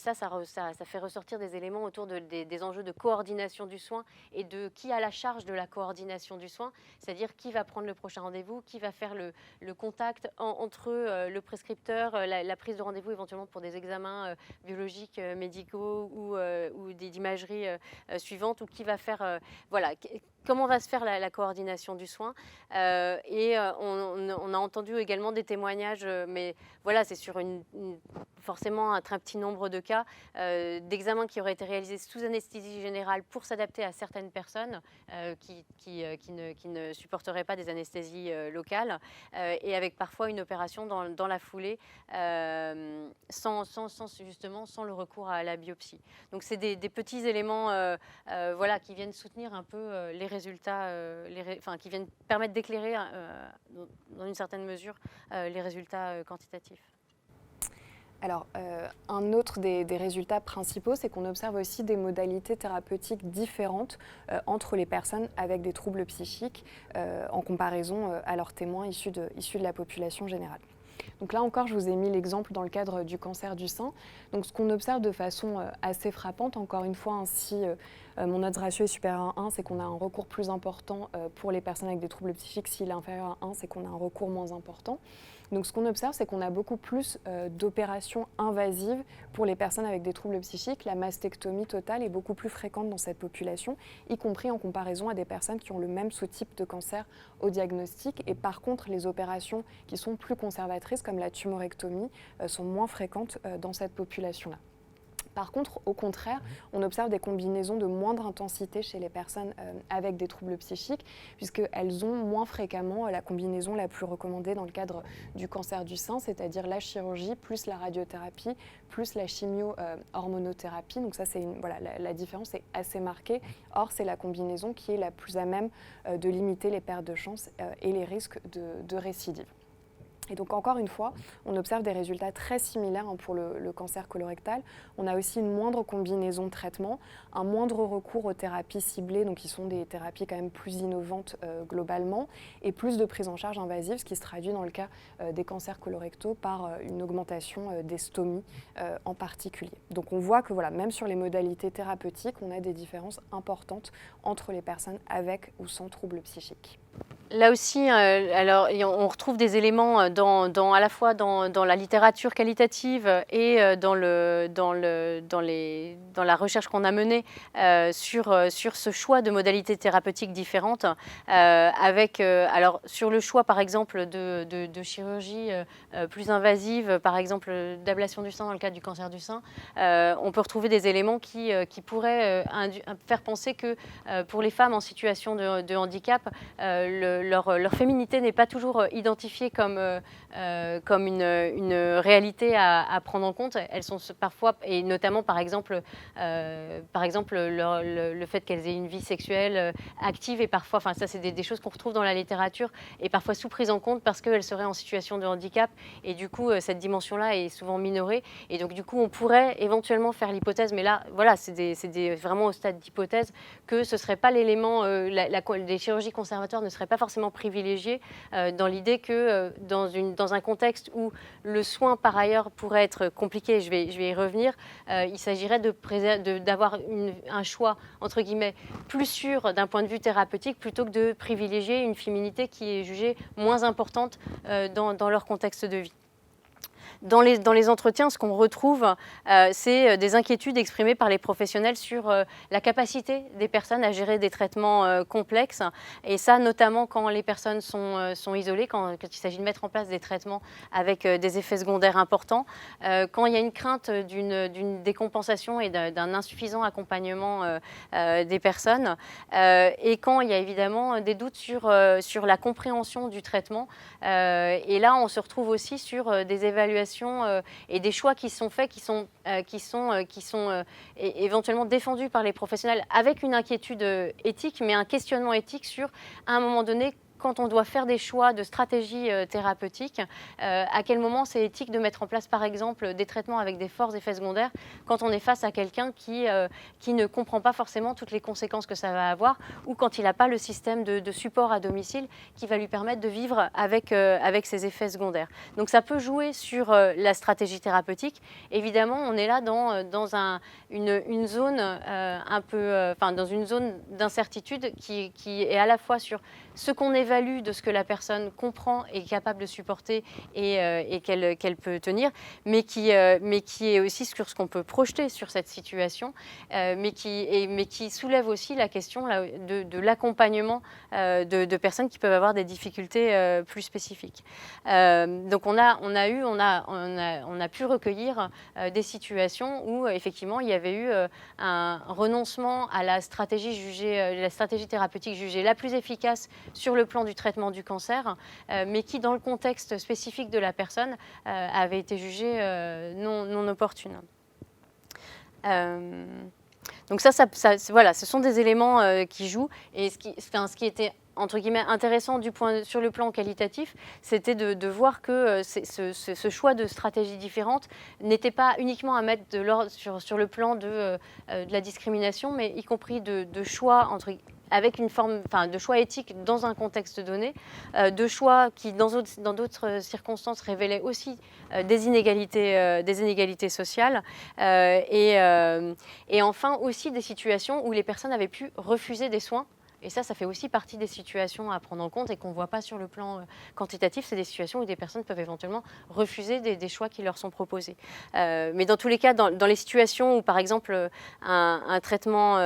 [SPEAKER 4] fait ressortir des éléments autour des enjeux de coordination du soin et de qui a la charge de la coordination du soin, c'est-à-dire qui va prendre le prochain rendez-vous, qui va faire le contact entre le prescripteur, la prise de rendez-vous éventuellement pour des examens biologiques, médicaux ou d'imagerie suivante, ou qui va faire, comment va se faire la coordination du soin. On a entendu également des témoignages, mais voilà, c'est sur forcément un très petit nombre de cas, d'examens qui auraient été réalisés sous anesthésie générale pour s'adapter à certaines personnes qui ne supporteraient pas des anesthésies locales, et avec parfois une opération dans la foulée, sans le recours à la biopsie. Donc c'est des petits éléments qui viennent soutenir un peu les résultats, qui viennent permettre d'éclairer dans une certaine mesure les résultats quantitatifs.
[SPEAKER 3] Alors, un autre des résultats principaux, c'est qu'on observe aussi des modalités thérapeutiques différentes entre les personnes avec des troubles psychiques en comparaison à leurs témoins issus de la population générale. Donc là encore, je vous ai mis l'exemple dans le cadre du cancer du sein. Donc ce qu'on observe de façon assez frappante, encore une fois, si mon odds ratio est supérieur à 1, c'est qu'on a un recours plus important pour les personnes avec des troubles psychiques. S'il est inférieur à 1, c'est qu'on a un recours moins important. Donc ce qu'on observe, c'est qu'on a beaucoup plus d'opérations invasives pour les personnes avec des troubles psychiques. La mastectomie totale est beaucoup plus fréquente dans cette population, y compris en comparaison à des personnes qui ont le même sous-type de cancer au diagnostic. Et par contre, les opérations qui sont plus conservatrices, comme la tumorectomie, sont moins fréquentes dans cette population-là. Par contre, au contraire, on observe des combinaisons de moindre intensité chez les personnes avec des troubles psychiques, puisqu'elles ont moins fréquemment la combinaison la plus recommandée dans le cadre du cancer du sein, c'est-à-dire la chirurgie plus la radiothérapie plus la chimio-hormonothérapie. Donc ça, voilà, la différence est assez marquée. Or, c'est la combinaison qui est la plus à même de limiter les pertes de chance et les risques de récidive. Et donc encore une fois, on observe des résultats très similaires pour le cancer colorectal. On a aussi une moindre combinaison de traitements, un moindre recours aux thérapies ciblées, donc qui sont des thérapies quand même plus innovantes globalement, et plus de prise en charge invasive, ce qui se traduit dans le cas des cancers colorectaux par une augmentation des stomies en particulier. Donc on voit que voilà, même sur les modalités thérapeutiques, on a des différences importantes entre les personnes avec ou sans troubles psychiques.
[SPEAKER 4] Là aussi, alors, on retrouve des éléments à la fois dans la littérature qualitative et dans la recherche qu'on a menée sur ce choix de modalités thérapeutiques différentes, alors sur le choix par exemple de chirurgie plus invasive, par exemple d'ablation du sein dans le cadre du cancer du sein, on peut retrouver des éléments qui pourraient faire penser que pour les femmes en situation de handicap, leur féminité n'est pas toujours identifiée comme une réalité à prendre en compte. Elles sont parfois, et notamment par exemple le fait qu'elles aient une vie sexuelle active, et parfois, enfin ça c'est des choses qu'on retrouve dans la littérature, et parfois sous prise en compte parce qu'elles seraient en situation de handicap, et du coup cette dimension-là est souvent minorée, et donc du coup on pourrait éventuellement faire l'hypothèse, mais là voilà, c'est vraiment au stade d'hypothèse, que ce ne serait pas l'élément, les chirurgies conservatoires ne seraient pas forcément privilégiées dans l'idée que dans un contexte où le soin par ailleurs pourrait être compliqué, je vais y revenir, il s'agirait d'avoir un choix entre guillemets plus sûr d'un point de vue thérapeutique, plutôt que de privilégier une féminité qui est jugée moins importante dans leur contexte de vie. Dans les entretiens, ce qu'on retrouve, c'est des inquiétudes exprimées par les professionnels sur la capacité des personnes à gérer des traitements complexes. Et ça, notamment quand les personnes sont isolées, quand il s'agit de mettre en place des traitements avec des effets secondaires importants, quand il y a une crainte d'une décompensation et d'un insuffisant accompagnement des personnes, et quand il y a évidemment des doutes sur la compréhension du traitement. Et là, on se retrouve aussi sur des évaluations et des choix qui sont faits, qui sont éventuellement défendus par les professionnels avec une inquiétude éthique, mais un questionnement éthique sur, à un moment donné, quand on doit faire des choix de stratégie thérapeutique, à quel moment c'est éthique de mettre en place, par exemple, des traitements avec des forts effets secondaires quand on est face à quelqu'un qui ne comprend pas forcément toutes les conséquences que ça va avoir, ou quand il n'a pas le système de support à domicile qui va lui permettre de vivre avec ces effets secondaires. Donc ça peut jouer sur la stratégie thérapeutique. Évidemment, on est là dans une zone dans une zone d'incertitude qui est à la fois sur ce qu'on évalue de ce que la personne comprend et est capable de supporter et qu'elle peut tenir, mais qui est aussi sur ce qu'on peut projeter sur cette situation, mais qui soulève aussi la question de l'accompagnement de personnes qui peuvent avoir des difficultés plus spécifiques. Donc on a pu recueillir des situations où effectivement il y avait eu un renoncement à la stratégie thérapeutique jugée la plus efficace sur le plan du traitement du cancer, mais qui, dans le contexte spécifique de la personne, avait été jugée non opportune. Donc voilà, ce sont des éléments qui jouent, et ce qui était entre guillemets intéressant sur le plan qualitatif, c'était de voir que ce choix de stratégies différentes n'était pas uniquement à mettre sur le plan de la discrimination, mais y compris de choix avec une forme, de choix éthiques dans un contexte donné, de choix qui, dans d'autres circonstances, révélaient aussi des inégalités sociales, et enfin aussi des situations où les personnes avaient pu refuser des soins Et ça fait aussi partie des situations à prendre en compte et qu'on ne voit pas sur le plan quantitatif. C'est des situations où des personnes peuvent éventuellement refuser des choix qui leur sont proposés. Mais dans tous les cas, dans les situations où, par exemple, un traitement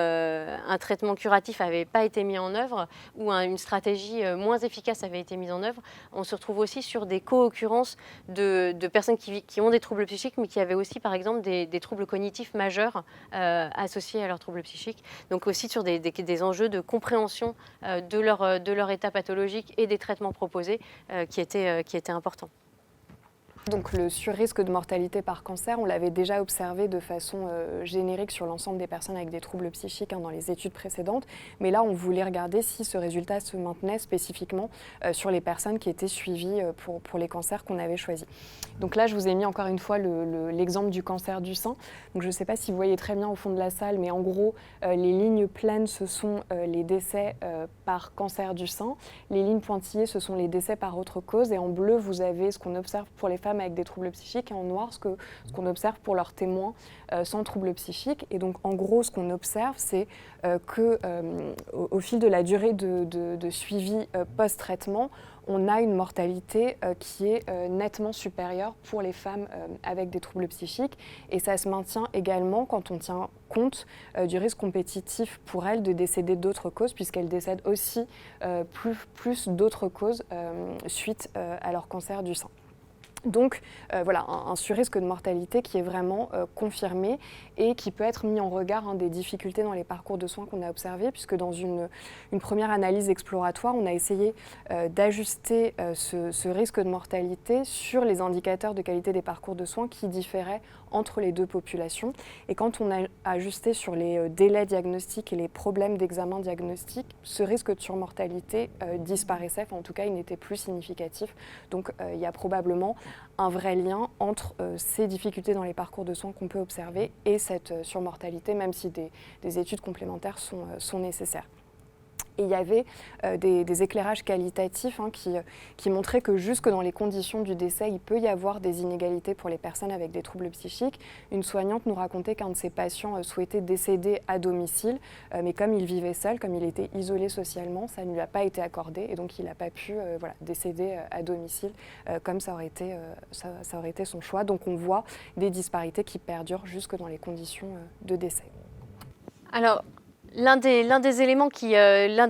[SPEAKER 4] curatif n'avait pas été mis en œuvre ou une stratégie moins efficace avait été mise en œuvre, on se retrouve aussi sur des co-occurrences de personnes qui ont des troubles psychiques, mais qui avaient aussi, par exemple, des troubles cognitifs majeurs associés à leurs troubles psychiques. Donc aussi sur des enjeux de compréhension de leur état pathologique et des traitements proposés qui étaient importants.
[SPEAKER 3] Donc le surrisque de mortalité par cancer, on l'avait déjà observé de façon générique sur l'ensemble des personnes avec des troubles psychiques dans les études précédentes. Mais là, on voulait regarder si ce résultat se maintenait spécifiquement sur les personnes qui étaient suivies pour les cancers qu'on avait choisis. Donc là, je vous ai mis encore une fois l'exemple du cancer du sein. Donc je ne sais pas si vous voyez très bien au fond de la salle, mais en gros, les lignes pleines, ce sont les décès par cancer du sein. Les lignes pointillées, ce sont les décès par autre cause. Et en bleu, vous avez ce qu'on observe pour les femmes avec des troubles psychiques, et en noir, ce qu'on observe pour leurs témoins sans troubles psychiques. Et donc, en gros, ce qu'on observe, c'est qu'au fil de la durée de suivi post-traitement, on a une mortalité qui est nettement supérieure pour les femmes avec des troubles psychiques. Et ça se maintient également quand on tient compte du risque compétitif pour elles de décéder d'autres causes, puisqu'elles décèdent aussi plus d'autres causes suite à leur cancer du sein. Donc voilà, un surrisque de mortalité qui est vraiment confirmé et qui peut être mis en regard des difficultés dans les parcours de soins qu'on a observés, puisque dans une première analyse exploratoire, on a essayé d'ajuster ce risque de mortalité sur les indicateurs de qualité des parcours de soins qui différaient entre les deux populations. Et quand on a ajusté sur les délais diagnostiques et les problèmes d'examen diagnostic, ce risque de surmortalité disparaissait, enfin, en tout cas il n'était plus significatif. Donc il y a probablement un vrai lien entre ces difficultés dans les parcours de soins qu'on peut observer et cette surmortalité, même si des études complémentaires sont nécessaires. Et il y avait des éclairages qualitatifs qui montraient que jusque dans les conditions du décès, il peut y avoir des inégalités pour les personnes avec des troubles psychiques. Une soignante nous racontait qu'un de ses patients souhaitait décéder à domicile, mais comme il vivait seul, comme il était isolé socialement, ça ne lui a pas été accordé et donc il n'a pas pu décéder à domicile comme ça aurait été son choix. Donc on voit des disparités qui perdurent jusque dans les conditions de décès.
[SPEAKER 4] Alors, l'un des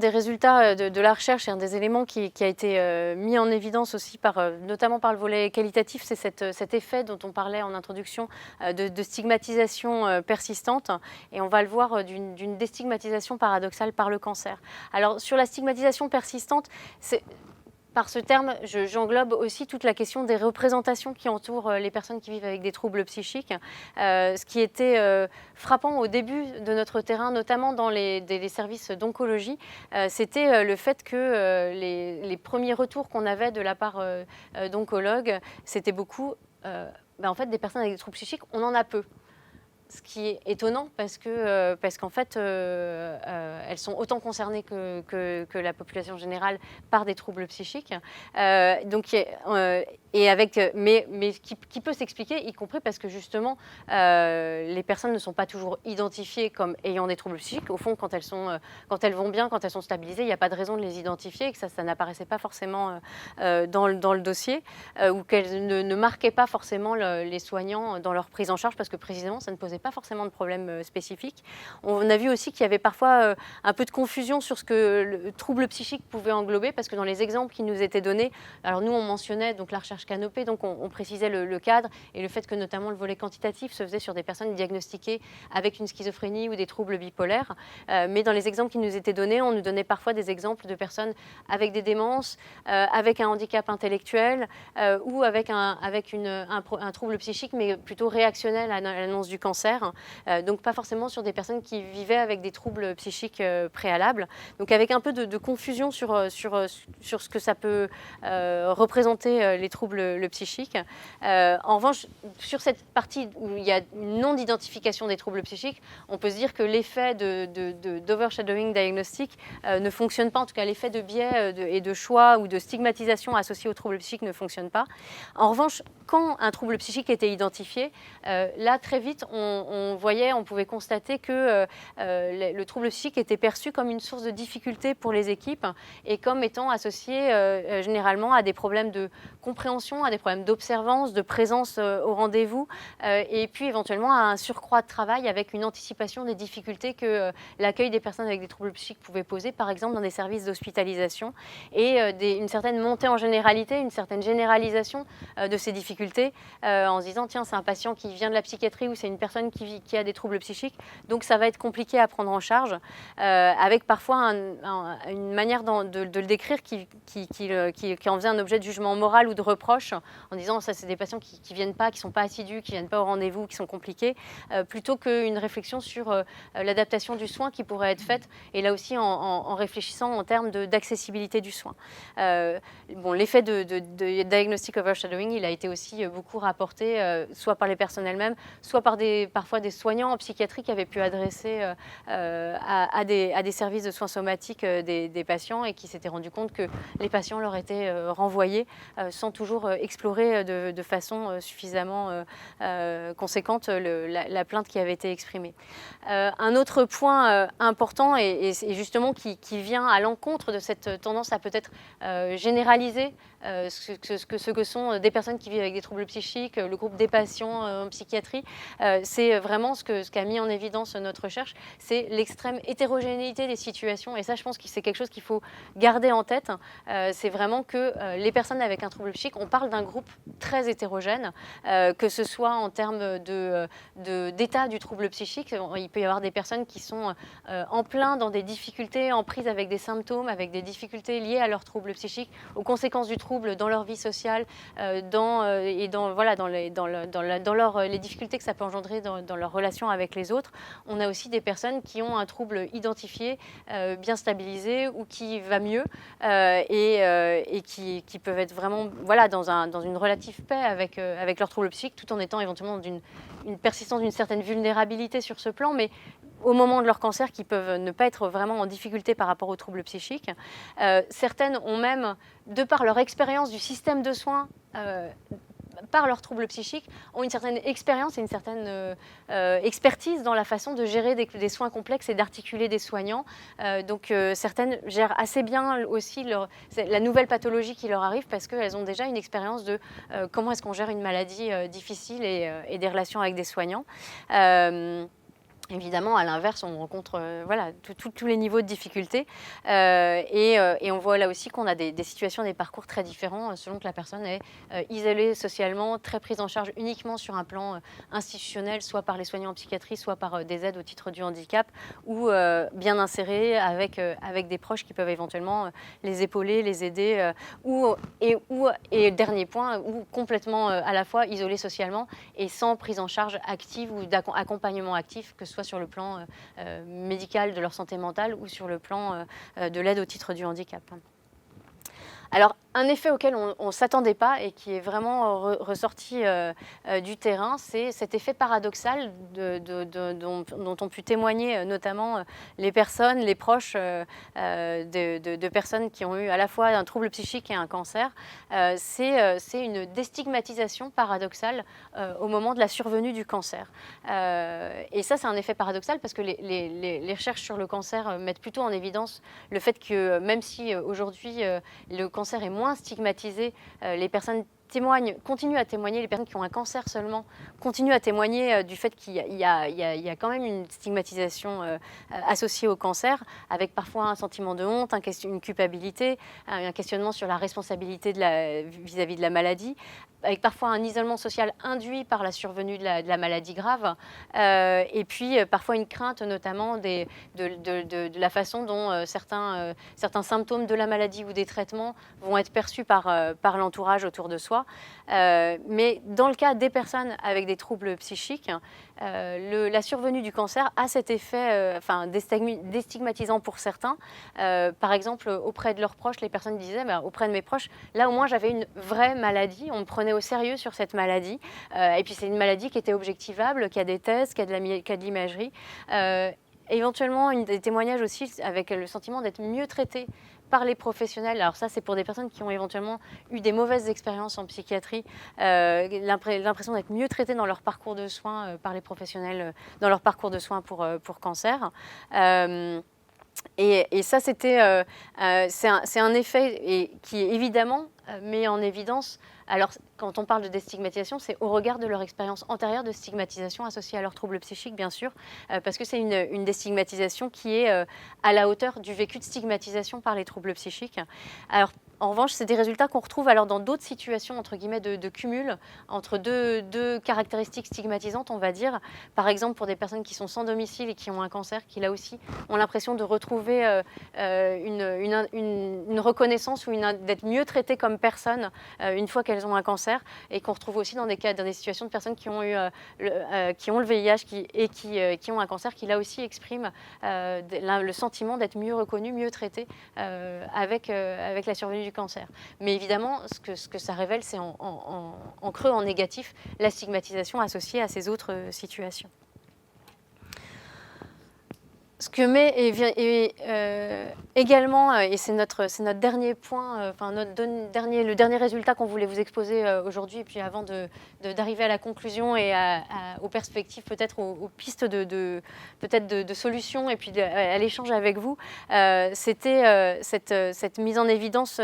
[SPEAKER 4] résultats de la recherche et un des éléments qui a été mis en évidence aussi notamment par le volet qualitatif, c'est cet effet dont on parlait en introduction de stigmatisation persistante, et on va le voir d'une déstigmatisation paradoxale par le cancer. Alors sur la stigmatisation persistante, par ce terme, j'englobe aussi toute la question des représentations qui entourent les personnes qui vivent avec des troubles psychiques. Ce qui était frappant au début de notre terrain, notamment dans les services d'oncologie, c'était le fait que les premiers retours qu'on avait de la part d'oncologues, c'était beaucoup, en fait, des personnes avec des troubles psychiques, on en a peu. Ce qui est étonnant parce qu'en fait, elles sont autant concernées que la population générale par des troubles psychiques. Mais qui peut s'expliquer, y compris parce que justement, les personnes ne sont pas toujours identifiées comme ayant des troubles psychiques. Au fond, quand elles vont bien, quand elles sont stabilisées, il n'y a pas de raison de les identifier et que ça n'apparaissait pas forcément dans le dossier ou qu'elles ne marquaient pas forcément les soignants dans leur prise en charge parce que précisément, ça ne posait pas forcément de problème spécifique. On a vu aussi qu'il y avait parfois un peu de confusion sur ce que le trouble psychique pouvait englober, parce que dans les exemples qui nous étaient donnés, alors nous on mentionnait donc la recherche Canopé, donc on précisait le cadre et le fait que notamment le volet quantitatif se faisait sur des personnes diagnostiquées avec une schizophrénie ou des troubles bipolaires, mais dans les exemples qui nous étaient donnés, on nous donnait parfois des exemples de personnes avec des démences, avec un handicap intellectuel ou avec un trouble psychique, mais plutôt réactionnel à l'annonce du cancer. Donc pas forcément sur des personnes qui vivaient avec des troubles psychiques préalables. Donc avec un peu de confusion sur ce que ça peut représenter les troubles psychiques. En revanche, sur cette partie où il y a une non-identification des troubles psychiques, on peut se dire que l'effet d'overshadowing diagnostic ne fonctionne pas. En tout cas, l'effet de biais et de choix ou de stigmatisation associé aux troubles psychiques ne fonctionne pas. En revanche, quand un trouble psychique était identifié, là, très vite, on on pouvait constater que le trouble psychique était perçu comme une source de difficulté pour les équipes et comme étant associé généralement à des problèmes de compréhension, à des problèmes d'observance, de présence au rendez-vous et puis éventuellement à un surcroît de travail avec une anticipation des difficultés que l'accueil des personnes avec des troubles psychiques pouvait poser, par exemple dans des services d'hospitalisation et une certaine montée en généralité, une certaine généralisation de ces difficultés en se disant tiens c'est un patient qui vient de la psychiatrie ou c'est une personne qui a des troubles psychiques, donc ça va être compliqué à prendre en charge, avec parfois une manière de le décrire qui en faisait un objet de jugement moral ou de reproche, en disant ça c'est des patients qui viennent pas, qui sont pas assidus, qui viennent pas au rendez-vous, qui sont compliqués, plutôt qu'une réflexion sur l'adaptation du soin qui pourrait être faite, et là aussi en réfléchissant en termes d'accessibilité du soin. Bon, l'effet de diagnostic overshadowing, il a été aussi beaucoup rapporté, soit par les personnes elles-mêmes, soit par parfois des soignants en psychiatrie qui avaient pu adresser à des services de soins somatiques des patients et qui s'étaient rendus compte que les patients leur étaient renvoyés sans toujours explorer de façon suffisamment conséquente la plainte qui avait été exprimée. Un autre point important et justement qui vient à l'encontre de cette tendance à peut-être généraliser ce que sont des personnes qui vivent avec des troubles psychiques, le groupe des patients en psychiatrie, c'est vraiment ce qu'a mis en évidence notre recherche, c'est l'extrême hétérogénéité des situations. Et ça, je pense que c'est quelque chose qu'il faut garder en tête. C'est vraiment que les personnes avec un trouble psychique, on parle d'un groupe très hétérogène, que ce soit en termes d'état du trouble psychique. Il peut y avoir des personnes qui sont en plein dans des difficultés, en prise avec des symptômes, avec des difficultés liées à leur trouble psychique, aux conséquences du trouble dans leur vie sociale, dans les difficultés que ça peut engendrer dans leur relation avec les autres. On a aussi des personnes qui ont un trouble identifié, bien stabilisé ou qui va mieux et qui peuvent être vraiment dans une relative paix avec leur trouble psychique, tout en étant éventuellement dans une persistance d'une certaine vulnérabilité sur ce plan, mais au moment de leur cancer, qui peuvent ne pas être vraiment en difficulté par rapport aux troubles psychiques. Certaines ont même, de par leur expérience du système de soins, par leurs troubles psychiques, ont une certaine expérience et une certaine expertise dans la façon de gérer des soins complexes et d'articuler des soignants. Donc certaines gèrent assez bien aussi la nouvelle pathologie qui leur arrive parce qu'elles ont déjà une expérience de comment est-ce qu'on gère une maladie difficile et des relations avec des soignants. Évidemment, à l'inverse, on rencontre tous les niveaux de difficulté et on voit là aussi qu'on a des situations, des parcours très différents selon que la personne est isolée socialement, très prise en charge uniquement sur un plan institutionnel, soit par les soignants en psychiatrie, soit par des aides au titre du handicap, ou bien insérée avec des proches qui peuvent éventuellement les épauler, les aider, et dernier point, ou complètement à la fois isolée socialement et sans prise en charge active ou d'accompagnement actif, que ce soit sur le plan médical de leur santé mentale ou sur le plan de l'aide au titre du handicap. Alors, un effet auquel on ne s'attendait pas et qui est vraiment ressorti du terrain, c'est cet effet paradoxal dont ont pu témoigner notamment les personnes, les proches de personnes qui ont eu à la fois un trouble psychique et un cancer. C'est une déstigmatisation paradoxale au moment de la survenue du cancer. Et ça, c'est un effet paradoxal parce que les recherches sur le cancer mettent plutôt en évidence le fait que même si aujourd'hui le cancer est moins stigmatisé, les personnes continuent à témoigner, les personnes qui ont un cancer seulement continuent à témoigner du fait qu'il y a quand même une stigmatisation associée au cancer, avec parfois un sentiment de honte, une culpabilité, un questionnement sur la responsabilité vis-à-vis de la maladie, avec parfois un isolement social induit par la survenue de la maladie grave, et puis parfois une crainte notamment de la façon dont certains symptômes de la maladie ou des traitements vont être perçus par l'entourage autour de soi. Mais dans le cas des personnes avec des troubles psychiques, la survenue du cancer a cet effet déstigmatisant pour certains. Par exemple, auprès de leurs proches, les personnes disaient auprès de mes proches, là au moins j'avais une vraie maladie, on me prenait au sérieux sur cette maladie, et puis c'est une maladie qui était objectivable, qui a des tests, qui a de l'imagerie. Éventuellement, des témoignages aussi avec le sentiment d'être mieux traité par les professionnels. Alors ça, c'est pour des personnes qui ont éventuellement eu des mauvaises expériences en psychiatrie, l'impression d'être mieux traitées dans leur parcours de soins par les professionnels, dans leur parcours de soins pour cancer. Et ça, c'est un effet qui évidemment met en évidence, alors quand on parle de déstigmatisation, c'est au regard de leur expérience antérieure de stigmatisation associée à leurs troubles psychiques, bien sûr, parce que c'est une déstigmatisation qui est à la hauteur du vécu de stigmatisation par les troubles psychiques. Alors, en revanche, c'est des résultats qu'on retrouve alors dans d'autres situations, entre guillemets, de cumul entre deux caractéristiques stigmatisantes, on va dire. Par exemple, pour des personnes qui sont sans domicile et qui ont un cancer, qui là aussi ont l'impression de retrouver une reconnaissance ou d'être mieux traitées comme personnes une fois qu'elles ont un cancer, et qu'on retrouve aussi dans des situations de personnes qui ont le VIH et qui ont un cancer, qui là aussi expriment le sentiment d'être mieux reconnues, mieux traitées avec la survenue du cancer. Mais évidemment, ce que ça révèle, c'est en creux, en négatif, la stigmatisation associée à ces autres situations. Ce que met également, et c'est notre dernier point, le dernier résultat qu'on voulait vous exposer aujourd'hui, et puis avant d'arriver à la conclusion et aux perspectives, peut-être aux pistes de solutions, et puis à l'échange avec vous, c'était cette mise en évidence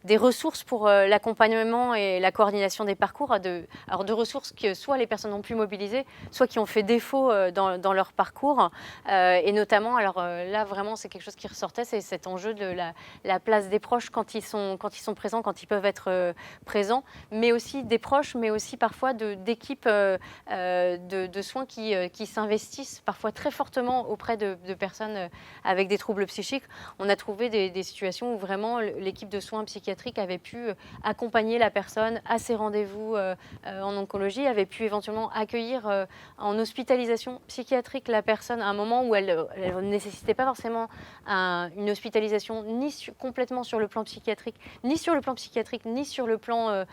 [SPEAKER 4] des ressources pour l'accompagnement et la coordination des parcours, de ressources que soit les personnes n'ont plus mobilisées, soit qui ont fait défaut dans leur parcours. Et notamment, alors là vraiment c'est quelque chose qui ressortait, c'est cet enjeu de la place des proches quand ils sont présents, quand ils peuvent être présents, mais aussi des proches, mais aussi parfois d'équipes de soins qui s'investissent parfois très fortement auprès de personnes avec des troubles psychiques. On a trouvé des situations où vraiment l'équipe de soins psychiatriques avait pu accompagner la personne à ses rendez-vous en oncologie, avait pu éventuellement accueillir en hospitalisation psychiatrique la personne à un moment où elle ne nécessitait pas forcément une hospitalisation complètement sur le plan psychiatrique, ni sur le plan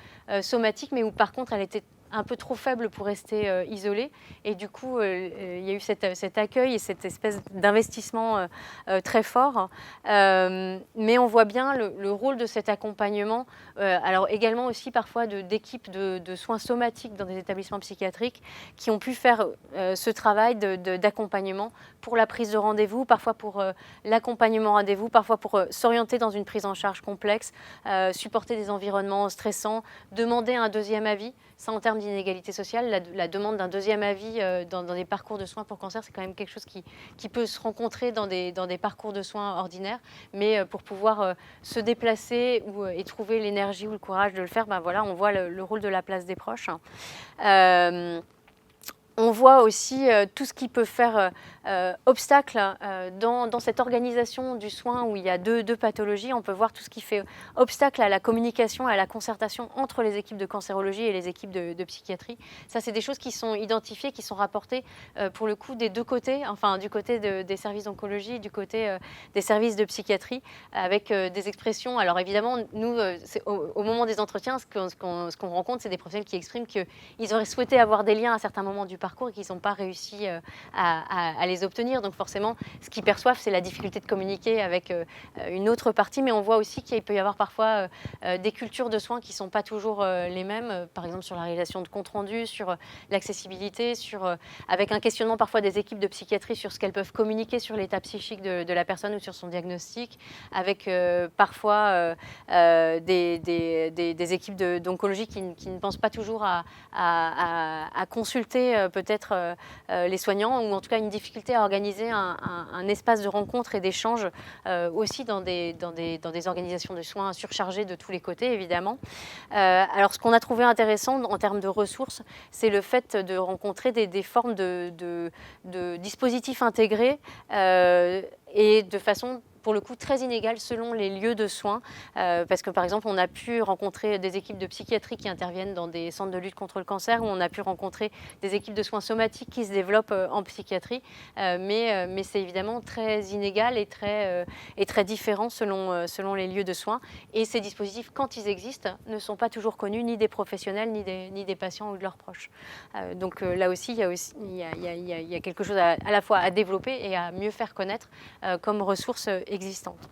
[SPEAKER 4] somatique, mais où par contre elle était un peu trop faible pour rester isolée. Et du coup, il y a eu cet accueil et cette espèce d'investissement très fort. Mais on voit bien le rôle de cet accompagnement. Alors également aussi parfois d'équipes de soins somatiques dans des établissements psychiatriques qui ont pu faire ce travail d'accompagnement pour la prise de rendez-vous, parfois pour l'accompagnement rendez-vous, parfois pour s'orienter dans une prise en charge complexe, supporter des environnements stressants, demander un deuxième avis. Ça, en termes d'inégalité sociale, la demande d'un deuxième avis dans des parcours de soins pour cancer, c'est quand même quelque chose qui peut se rencontrer dans des parcours de soins ordinaires. Mais pour pouvoir se déplacer et trouver l'énergie ou le courage de le faire, ben voilà, on voit le rôle de la place des proches. On voit aussi tout ce qui peut faire obstacle dans cette organisation du soin où il y a deux pathologies. On peut voir tout ce qui fait obstacle à la communication, à la concertation entre les équipes de cancérologie et les équipes de psychiatrie. Ça, c'est des choses qui sont identifiées, qui sont rapportées pour le coup des deux côtés, enfin du côté des services d'oncologie, du côté des services de psychiatrie, avec des expressions. Alors évidemment, nous, au moment des entretiens, ce qu'on rencontre, c'est des professionnels qui expriment qu'ils auraient souhaité avoir des liens à certains moments du parcours et qu'ils n'ont pas réussi à les obtenir. Donc forcément, ce qu'ils perçoivent, c'est la difficulté de communiquer avec une autre partie. Mais on voit aussi qu'il peut y avoir parfois des cultures de soins qui ne sont pas toujours les mêmes, par exemple sur la réalisation de comptes rendus, sur l'accessibilité, avec un questionnement parfois des équipes de psychiatrie sur ce qu'elles peuvent communiquer sur l'état psychique de la personne ou sur son diagnostic, avec parfois des équipes d'oncologie qui ne pensent pas toujours à consulter peut-être les soignants, ou en tout cas une difficulté à organiser un espace de rencontre et d'échange aussi dans des organisations de soins surchargées de tous les côtés, évidemment. Alors, ce qu'on a trouvé intéressant en termes de ressources, c'est le fait de rencontrer des formes de dispositifs intégrés et de façon pour le coup très inégale selon les lieux de soins, parce que par exemple on a pu rencontrer des équipes de psychiatrie qui interviennent dans des centres de lutte contre le cancer, ou on a pu rencontrer des équipes de soins somatiques qui se développent en psychiatrie, mais c'est évidemment très inégal et très différent selon les lieux de soins, et ces dispositifs, quand ils existent, ne sont pas toujours connus ni des professionnels ni des patients ou de leurs proches. Donc là aussi il y a quelque chose à la fois à développer et à mieux faire connaître comme ressources existantes.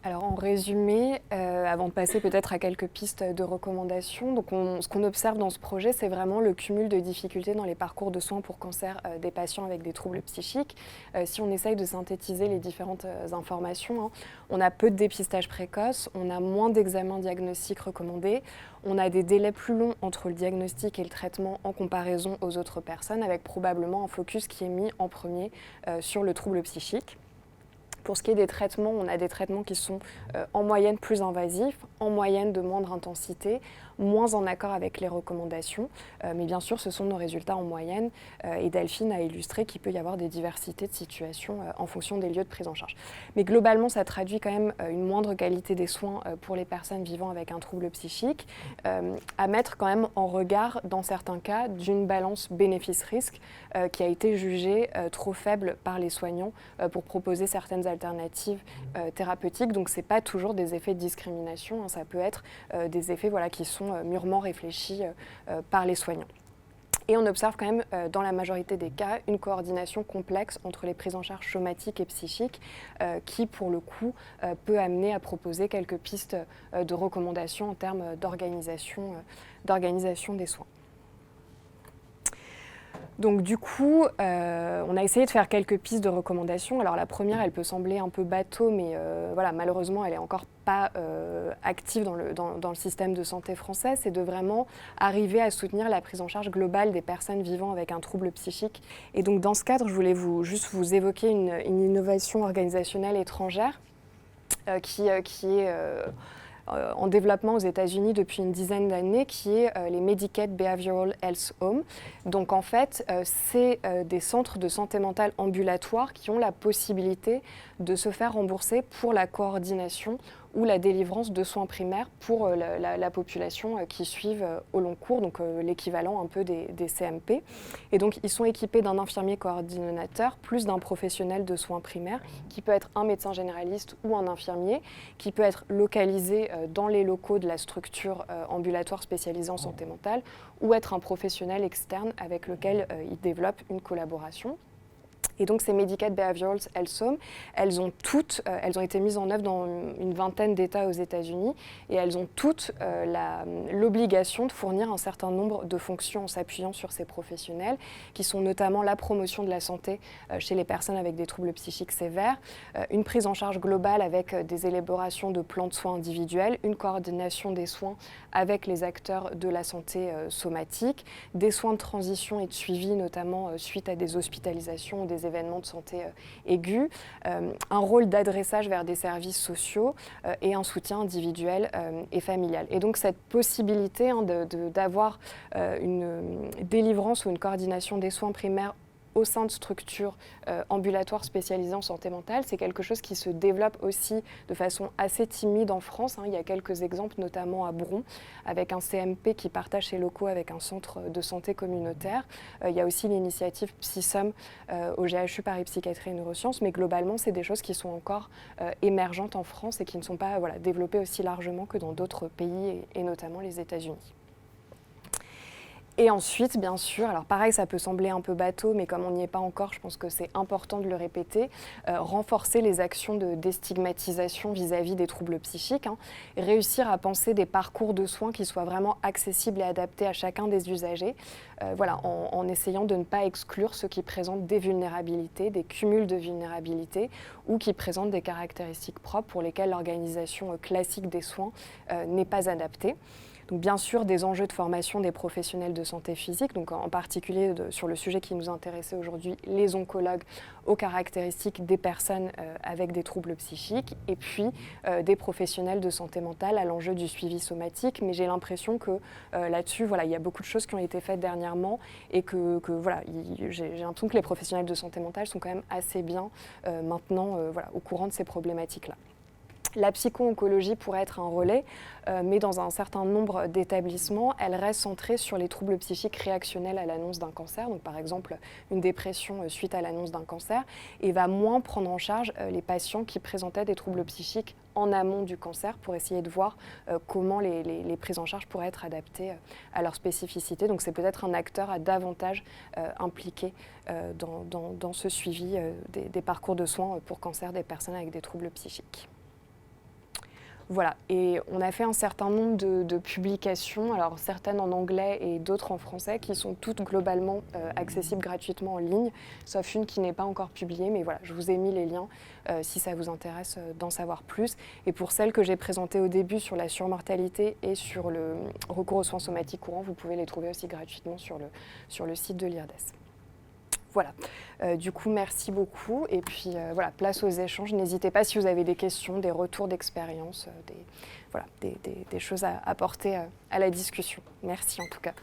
[SPEAKER 3] Alors en résumé, avant de passer peut-être à quelques pistes de recommandations, donc ce qu'on observe dans ce projet, c'est vraiment le cumul de difficultés dans les parcours de soins pour cancer des patients avec des troubles psychiques. Si on essaye de synthétiser les différentes informations, on a peu de dépistage précoce, on a moins d'examens diagnostiques recommandés, on a des délais plus longs entre le diagnostic et le traitement en comparaison aux autres personnes, avec probablement un focus qui est mis en premier sur le trouble psychique. Pour ce qui est des traitements, on a des traitements qui sont en moyenne plus invasifs, en moyenne de moindre intensité, moins en accord avec les recommandations. Mais bien sûr, ce sont nos résultats en moyenne. Et Delphine a illustré qu'il peut y avoir des diversités de situations en fonction des lieux de prise en charge. Mais globalement, ça traduit quand même une moindre qualité des soins pour les personnes vivant avec un trouble psychique, à mettre quand même en regard, dans certains cas, d'une balance bénéfice-risque qui a été jugée trop faible par les soignants pour proposer certaines alternatives thérapeutiques. Donc, ce n'est pas toujours des effets de discrimination, hein, ça peut être des effets qui sont mûrement réfléchis par les soignants. Et on observe quand même, dans la majorité des cas, une coordination complexe entre les prises en charge somatiques et psychiques qui, pour le coup, peut amener à proposer quelques pistes de recommandations en termes d'organisation des soins. Donc du coup, on a essayé de faire quelques pistes de recommandations. Alors la première, elle peut sembler un peu bateau, mais malheureusement, elle n'est encore pas active dans le système de santé français. C'est de vraiment arriver à soutenir la prise en charge globale des personnes vivant avec un trouble psychique. Et donc dans ce cadre, je voulais juste vous évoquer une innovation organisationnelle étrangère qui est en développement aux États-Unis depuis une dizaine d'années, qui est les Medicaid Behavioral Health Home. Donc en fait, c'est des centres de santé mentale ambulatoires qui ont la possibilité de se faire rembourser pour la coordination ou la délivrance de soins primaires pour la population qui suivent au long cours, donc l'équivalent un peu des CMP. Et donc ils sont équipés d'un infirmier coordinateur plus d'un professionnel de soins primaires qui peut être un médecin généraliste ou un infirmier, qui peut être localisé dans les locaux de la structure ambulatoire spécialisée en santé mentale ou être un professionnel externe avec lequel ils développent une collaboration. Et donc ces Medicaid Behavioral Health Home, elles ont été mises en œuvre dans une vingtaine d'États aux États-Unis et elles ont toutes l'obligation de fournir un certain nombre de fonctions en s'appuyant sur ces professionnels, qui sont notamment la promotion de la santé chez les personnes avec des troubles psychiques sévères, une prise en charge globale avec des élaborations de plans de soins individuels, une coordination des soins avec les acteurs de la santé somatique, des soins de transition et de suivi, notamment suite à des hospitalisations ou des événements de santé aigus, un rôle d'adressage vers des services sociaux et un soutien individuel et familial. Et donc cette possibilité d'avoir une délivrance ou une coordination des soins primaires au sein de structures ambulatoires spécialisées en santé mentale, c'est quelque chose qui se développe aussi de façon assez timide en France. Il y a quelques exemples, notamment à Bron, avec un CMP qui partage ses locaux avec un centre de santé communautaire. Il y a aussi l'initiative PsySom au GHU Paris Psychiatrie et Neurosciences, mais globalement, c'est des choses qui sont encore émergentes en France et qui ne sont pas développées aussi largement que dans d'autres pays, et notamment les États-Unis. Et ensuite, bien sûr, alors pareil, ça peut sembler un peu bateau, mais comme on n'y est pas encore, je pense que c'est important de le répéter, renforcer les actions de déstigmatisation vis-à-vis des troubles psychiques, réussir à penser des parcours de soins qui soient vraiment accessibles et adaptés à chacun des usagers, en essayant de ne pas exclure ceux qui présentent des vulnérabilités, des cumuls de vulnérabilités, ou qui présentent des caractéristiques propres pour lesquelles l'organisation classique des soins n'est pas adaptée. Donc bien sûr, des enjeux de formation des professionnels de santé physique, donc en particulier sur le sujet qui nous intéressait aujourd'hui, les oncologues aux caractéristiques des personnes avec des troubles psychiques, et puis des professionnels de santé mentale à l'enjeu du suivi somatique. Mais j'ai l'impression que là-dessus, il y a beaucoup de choses qui ont été faites dernièrement et j'ai l'impression que les professionnels de santé mentale sont quand même assez bien maintenant au courant de ces problématiques-là. La psycho-oncologie pourrait être un relais, mais dans un certain nombre d'établissements, elle reste centrée sur les troubles psychiques réactionnels à l'annonce d'un cancer, donc par exemple une dépression suite à l'annonce d'un cancer, et va moins prendre en charge les patients qui présentaient des troubles psychiques en amont du cancer pour essayer de voir comment les prises en charge pourraient être adaptées à leur spécificité. Donc c'est peut-être un acteur à davantage impliqué dans ce suivi des parcours de soins pour cancer des personnes avec des troubles psychiques. Voilà, et on a fait un certain nombre de publications, alors certaines en anglais et d'autres en français, qui sont toutes globalement accessibles gratuitement en ligne, sauf une qui n'est pas encore publiée, mais voilà, je vous ai mis les liens si ça vous intéresse d'en savoir plus. Et pour celles que j'ai présentées au début sur la surmortalité et sur le recours aux soins somatiques courants, vous pouvez les trouver aussi gratuitement sur le site de l'IRDES. Voilà, du coup merci beaucoup et puis voilà, place aux échanges. N'hésitez pas si vous avez des questions, des retours d'expérience, des choses à apporter à la discussion. Merci en tout cas.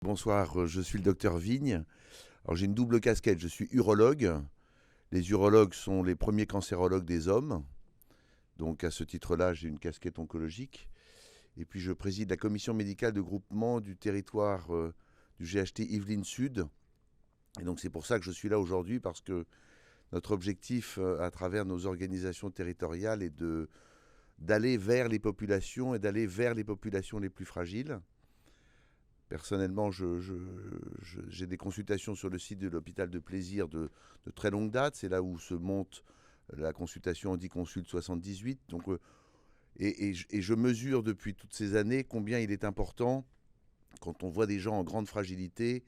[SPEAKER 5] Bonsoir, je suis le docteur Vigne. Alors j'ai une double casquette, je suis urologue. Les urologues sont les premiers cancérologues des hommes. Donc à ce titre-là, j'ai une casquette oncologique. Et puis je préside la commission médicale de groupement du territoire du GHT Yvelines Sud. Et donc c'est pour ça que je suis là aujourd'hui, parce que notre objectif à travers nos organisations territoriales est d'aller vers les populations et d'aller vers les populations les plus fragiles. Personnellement, j'ai des consultations sur le site de l'hôpital de Plaisir de très longue date. C'est là où se monte la consultation HandiConsult 78. Donc, et je mesure depuis toutes ces années combien il est important, quand on voit des gens en grande fragilité,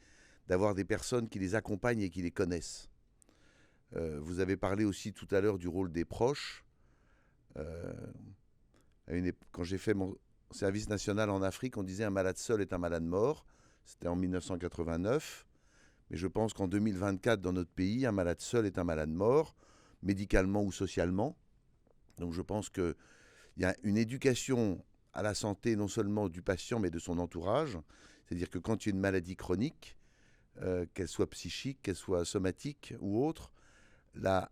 [SPEAKER 5] d'avoir des personnes qui les accompagnent et qui les connaissent. Vous avez parlé aussi tout à l'heure du rôle des proches. Quand j'ai fait mon service national en Afrique, on disait un malade seul est un malade mort. C'était en 1989. Mais je pense qu'en 2024, dans notre pays, un malade seul est un malade mort, médicalement ou socialement. Donc je pense qu'il y a une éducation à la santé, non seulement du patient, mais de son entourage. C'est-à-dire que quand il y a une maladie chronique, qu'elle soit psychique, qu'elle soit somatique ou autre, la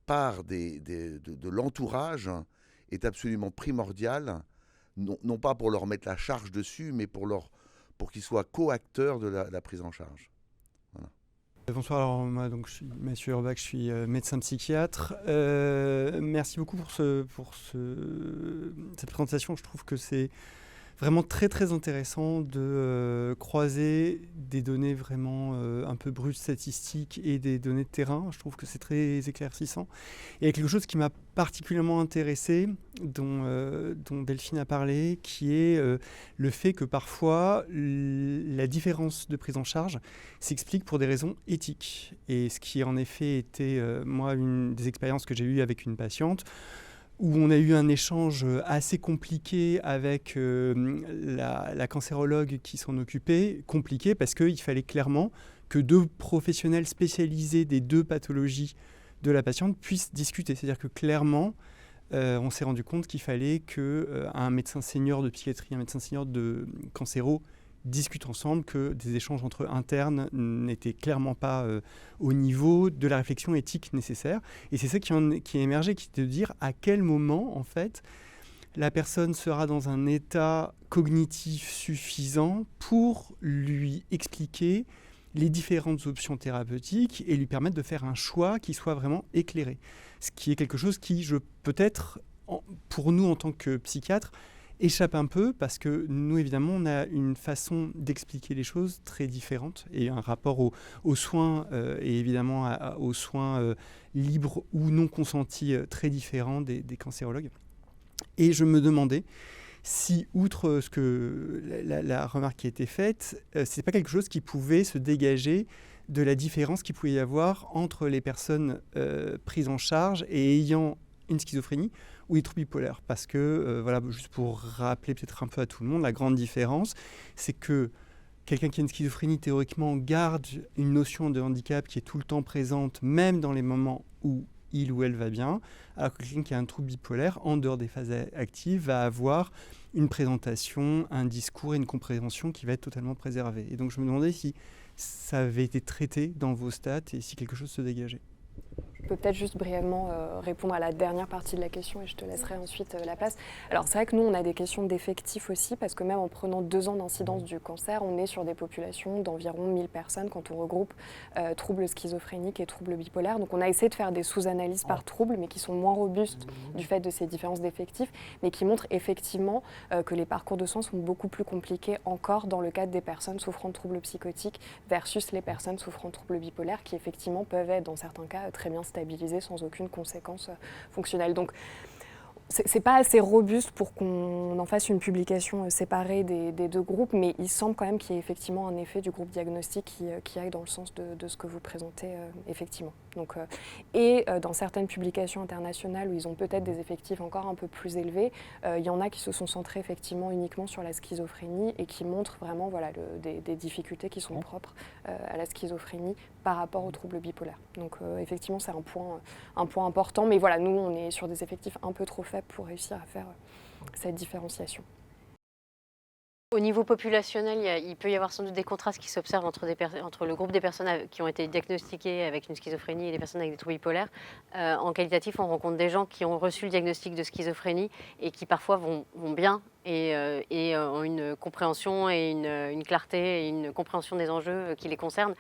[SPEAKER 5] part de l'entourage est absolument primordiale, non pas pour leur mettre la charge dessus, mais pour qu'ils soient co-acteurs de la prise en charge. Voilà.
[SPEAKER 6] Bonsoir, alors moi donc, je suis Mathieu Urbach, je suis médecin psychiatre. Merci beaucoup pour cette présentation. Je trouve que c'est vraiment très très intéressant de croiser des données vraiment un peu brutes statistiques et des données de terrain. Je trouve que c'est très éclaircissant. Et il y a quelque chose qui m'a particulièrement intéressé, dont Delphine a parlé, qui est le fait que parfois la différence de prise en charge s'explique pour des raisons éthiques. Et ce qui en effet était, moi, une des expériences que j'ai eues avec une patiente, où on a eu un échange assez compliqué avec la cancérologue qui s'en occupait, compliqué parce qu'il fallait clairement que deux professionnels spécialisés des deux pathologies de la patiente puissent discuter. C'est-à-dire que clairement, on s'est rendu compte qu'il fallait qu'un médecin senior de psychiatrie, un médecin senior de cancéro discutent ensemble, que des échanges entre internes n'étaient clairement pas au niveau de la réflexion éthique nécessaire. Et c'est ça qui est émergé, qui est de dire à quel moment, en fait, la personne sera dans un état cognitif suffisant pour lui expliquer les différentes options thérapeutiques et lui permettre de faire un choix qui soit vraiment éclairé. Ce qui est quelque chose qui, peut-être, pour nous en tant que psychiatres, échappe un peu parce que nous, évidemment, on a une façon d'expliquer les choses très différente et un rapport aux soins et évidemment aux soins libres ou non consentis très différent des cancérologues. Et je me demandais si, outre la remarque qui a été faite, c'est pas quelque chose qui pouvait se dégager de la différence qu'il pouvait y avoir entre les personnes prises en charge et ayant une schizophrénie ou des troubles bipolaires. Parce que, voilà, juste pour rappeler peut-être un peu à tout le monde, la grande différence, c'est que quelqu'un qui a une schizophrénie, théoriquement, garde une notion de handicap qui est tout le temps présente, même dans les moments où il ou elle va bien, alors que quelqu'un qui a un trouble bipolaire, en dehors des phases actives, va avoir une présentation, un discours et une compréhension qui va être totalement préservée. Et donc je me demandais si ça avait été traité dans vos stats et si quelque chose se dégageait.
[SPEAKER 3] peux peut-être juste brièvement répondre à la dernière partie de la question et je te laisserai ensuite la place. Alors c'est vrai que nous, on a des questions d'effectifs aussi, parce que même en prenant 2 ans d'incidence du cancer, on est sur des populations d'environ 1000 personnes quand on regroupe troubles schizophréniques et troubles bipolaires. Donc on a essayé de faire des sous-analyses par trouble, mais qui sont moins robustes du fait de ces différences d'effectifs, mais qui montrent effectivement que les parcours de soins sont beaucoup plus compliqués encore dans le cadre des personnes souffrant de troubles psychotiques versus les personnes souffrant de troubles bipolaires qui effectivement peuvent être dans certains cas très bien stabilisées sans aucune conséquence fonctionnelle. Donc c'est pas assez robuste pour qu'on en fasse une publication séparée des 2 groupes, mais il semble quand même qu'il y ait effectivement un effet du groupe diagnostic qui aille dans le sens de ce que vous présentez effectivement. Donc, dans certaines publications internationales où ils ont peut-être des effectifs encore un peu plus élevés, il y en a qui se sont centrés effectivement uniquement sur la schizophrénie et qui montrent vraiment des difficultés qui sont propres à la schizophrénie par rapport aux troubles bipolaires. Donc effectivement c'est un point important, mais voilà, nous on est sur des effectifs un peu trop faibles pour réussir à faire cette différenciation.
[SPEAKER 4] Au niveau populationnel, il peut y avoir sans doute des contrastes qui s'observent entre le groupe des personnes qui ont été diagnostiquées avec une schizophrénie et les personnes avec des troubles bipolaires. En qualitatif, on rencontre des gens qui ont reçu le diagnostic de schizophrénie et qui parfois vont bien et ont une compréhension et une clarté et une compréhension des enjeux qui les concernent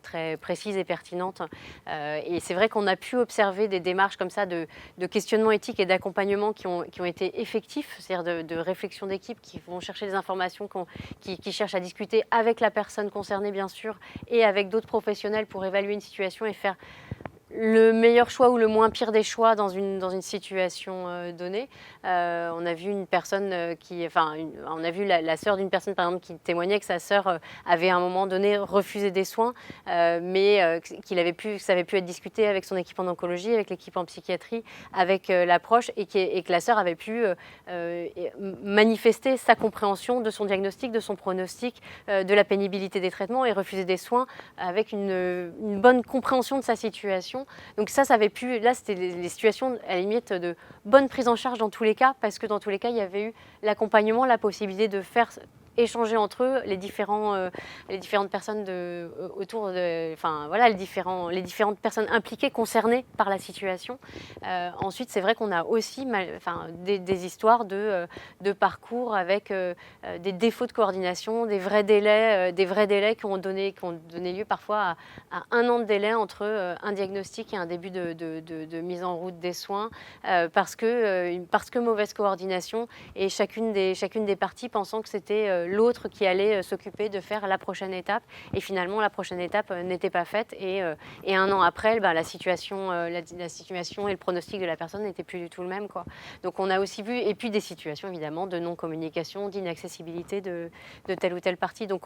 [SPEAKER 4] très précise et pertinente. Et c'est vrai qu'on a pu observer des démarches comme ça de questionnement éthique et d'accompagnement qui ont été effectifs, c'est-à-dire de réflexion d'équipe qui vont chercher des informations, qui cherchent à discuter avec la personne concernée bien sûr et avec d'autres professionnels pour évaluer une situation et faire le meilleur choix ou le moins pire des choix dans une situation donnée. On a vu une personne on a vu la sœur d'une personne par exemple qui témoignait que sa sœur avait à un moment donné refusé des soins, mais que ça avait pu être discuté avec son équipe en oncologie, avec l'équipe en psychiatrie, avec l'approche et que la sœur avait pu manifester sa compréhension de son diagnostic, de son pronostic, de la pénibilité des traitements et refuser des soins avec une bonne compréhension de sa situation. Donc ça avait pu, là c'était les situations à la limite de bonne prise en charge dans tous les cas, parce que dans tous les cas il y avait eu l'accompagnement, la possibilité de faire échanger entre eux les différentes personnes autour de, les différentes personnes impliquées, concernées par la situation. Ensuite, c'est vrai qu'on a aussi des histoires de parcours avec des défauts de coordination, des vrais délais qui ont donné lieu parfois à 1 an de délai entre un diagnostic et un début de mise en route des soins, parce que mauvaise coordination et chacune des parties pensant que c'était l'autre qui allait s'occuper de faire la prochaine étape. Et finalement, la prochaine étape n'était pas faite. Et 1 an après, la situation et le pronostic de la personne n'était plus du tout le même, quoi. Donc on a aussi vu, et puis des situations évidemment de non-communication, d'inaccessibilité de telle ou telle partie. Donc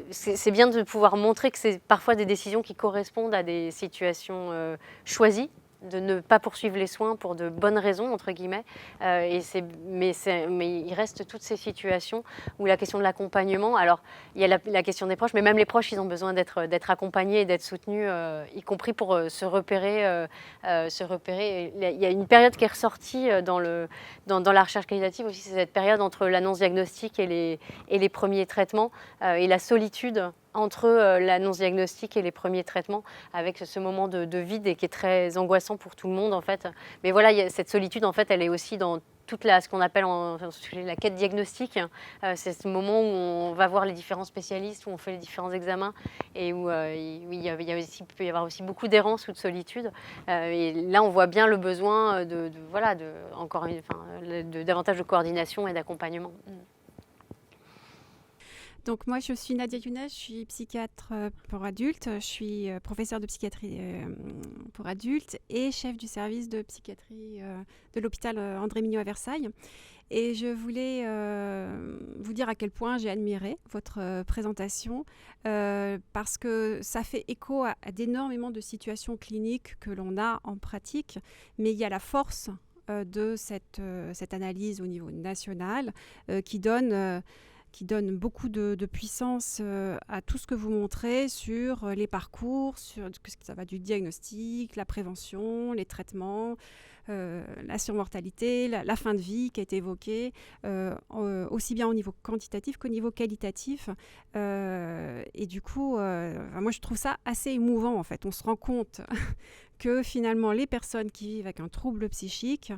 [SPEAKER 4] c'est bien de pouvoir montrer que c'est parfois des décisions qui correspondent à des situations choisies, de ne pas poursuivre les soins pour de bonnes raisons, entre guillemets. Mais il reste toutes ces situations où la question de l'accompagnement, alors il y a la question des proches, mais même les proches, ils ont besoin d'être accompagnés et d'être soutenus, y compris pour se repérer. Il y a une période qui est ressortie dans la recherche qualitative aussi, c'est cette période entre l'annonce diagnostique et les premiers traitements, et la solitude entre l'annonce diagnostique et les premiers traitements, avec ce moment de vide et qui est très angoissant pour tout le monde en fait. Mais voilà, cette solitude en fait, elle est aussi dans toute ce qu'on appelle la quête diagnostique. C'est ce moment où on va voir les différents spécialistes, où on fait les différents examens et où il peut y avoir aussi beaucoup d'errance ou de solitude. Et là, on voit bien le besoin de davantage de coordination et d'accompagnement.
[SPEAKER 7] Donc moi, je suis Nadia Younes, je suis psychiatre pour adultes, je suis professeure de psychiatrie pour adultes et chef du service de psychiatrie de l'hôpital André Mignot à Versailles. Et je voulais vous dire à quel point j'ai admiré votre présentation parce que ça fait écho à d'énormément de situations cliniques que l'on a en pratique, mais il y a la force de cette analyse au niveau national qui donne qui donne beaucoup de puissance à tout ce que vous montrez sur les parcours, sur ça va du diagnostic, la prévention, les traitements, la surmortalité, la fin de vie qui a été évoquée, aussi bien au niveau quantitatif qu'au niveau qualitatif. Et du coup, moi je trouve ça assez émouvant en fait. On se rend compte que finalement les personnes qui vivent avec un trouble psychique,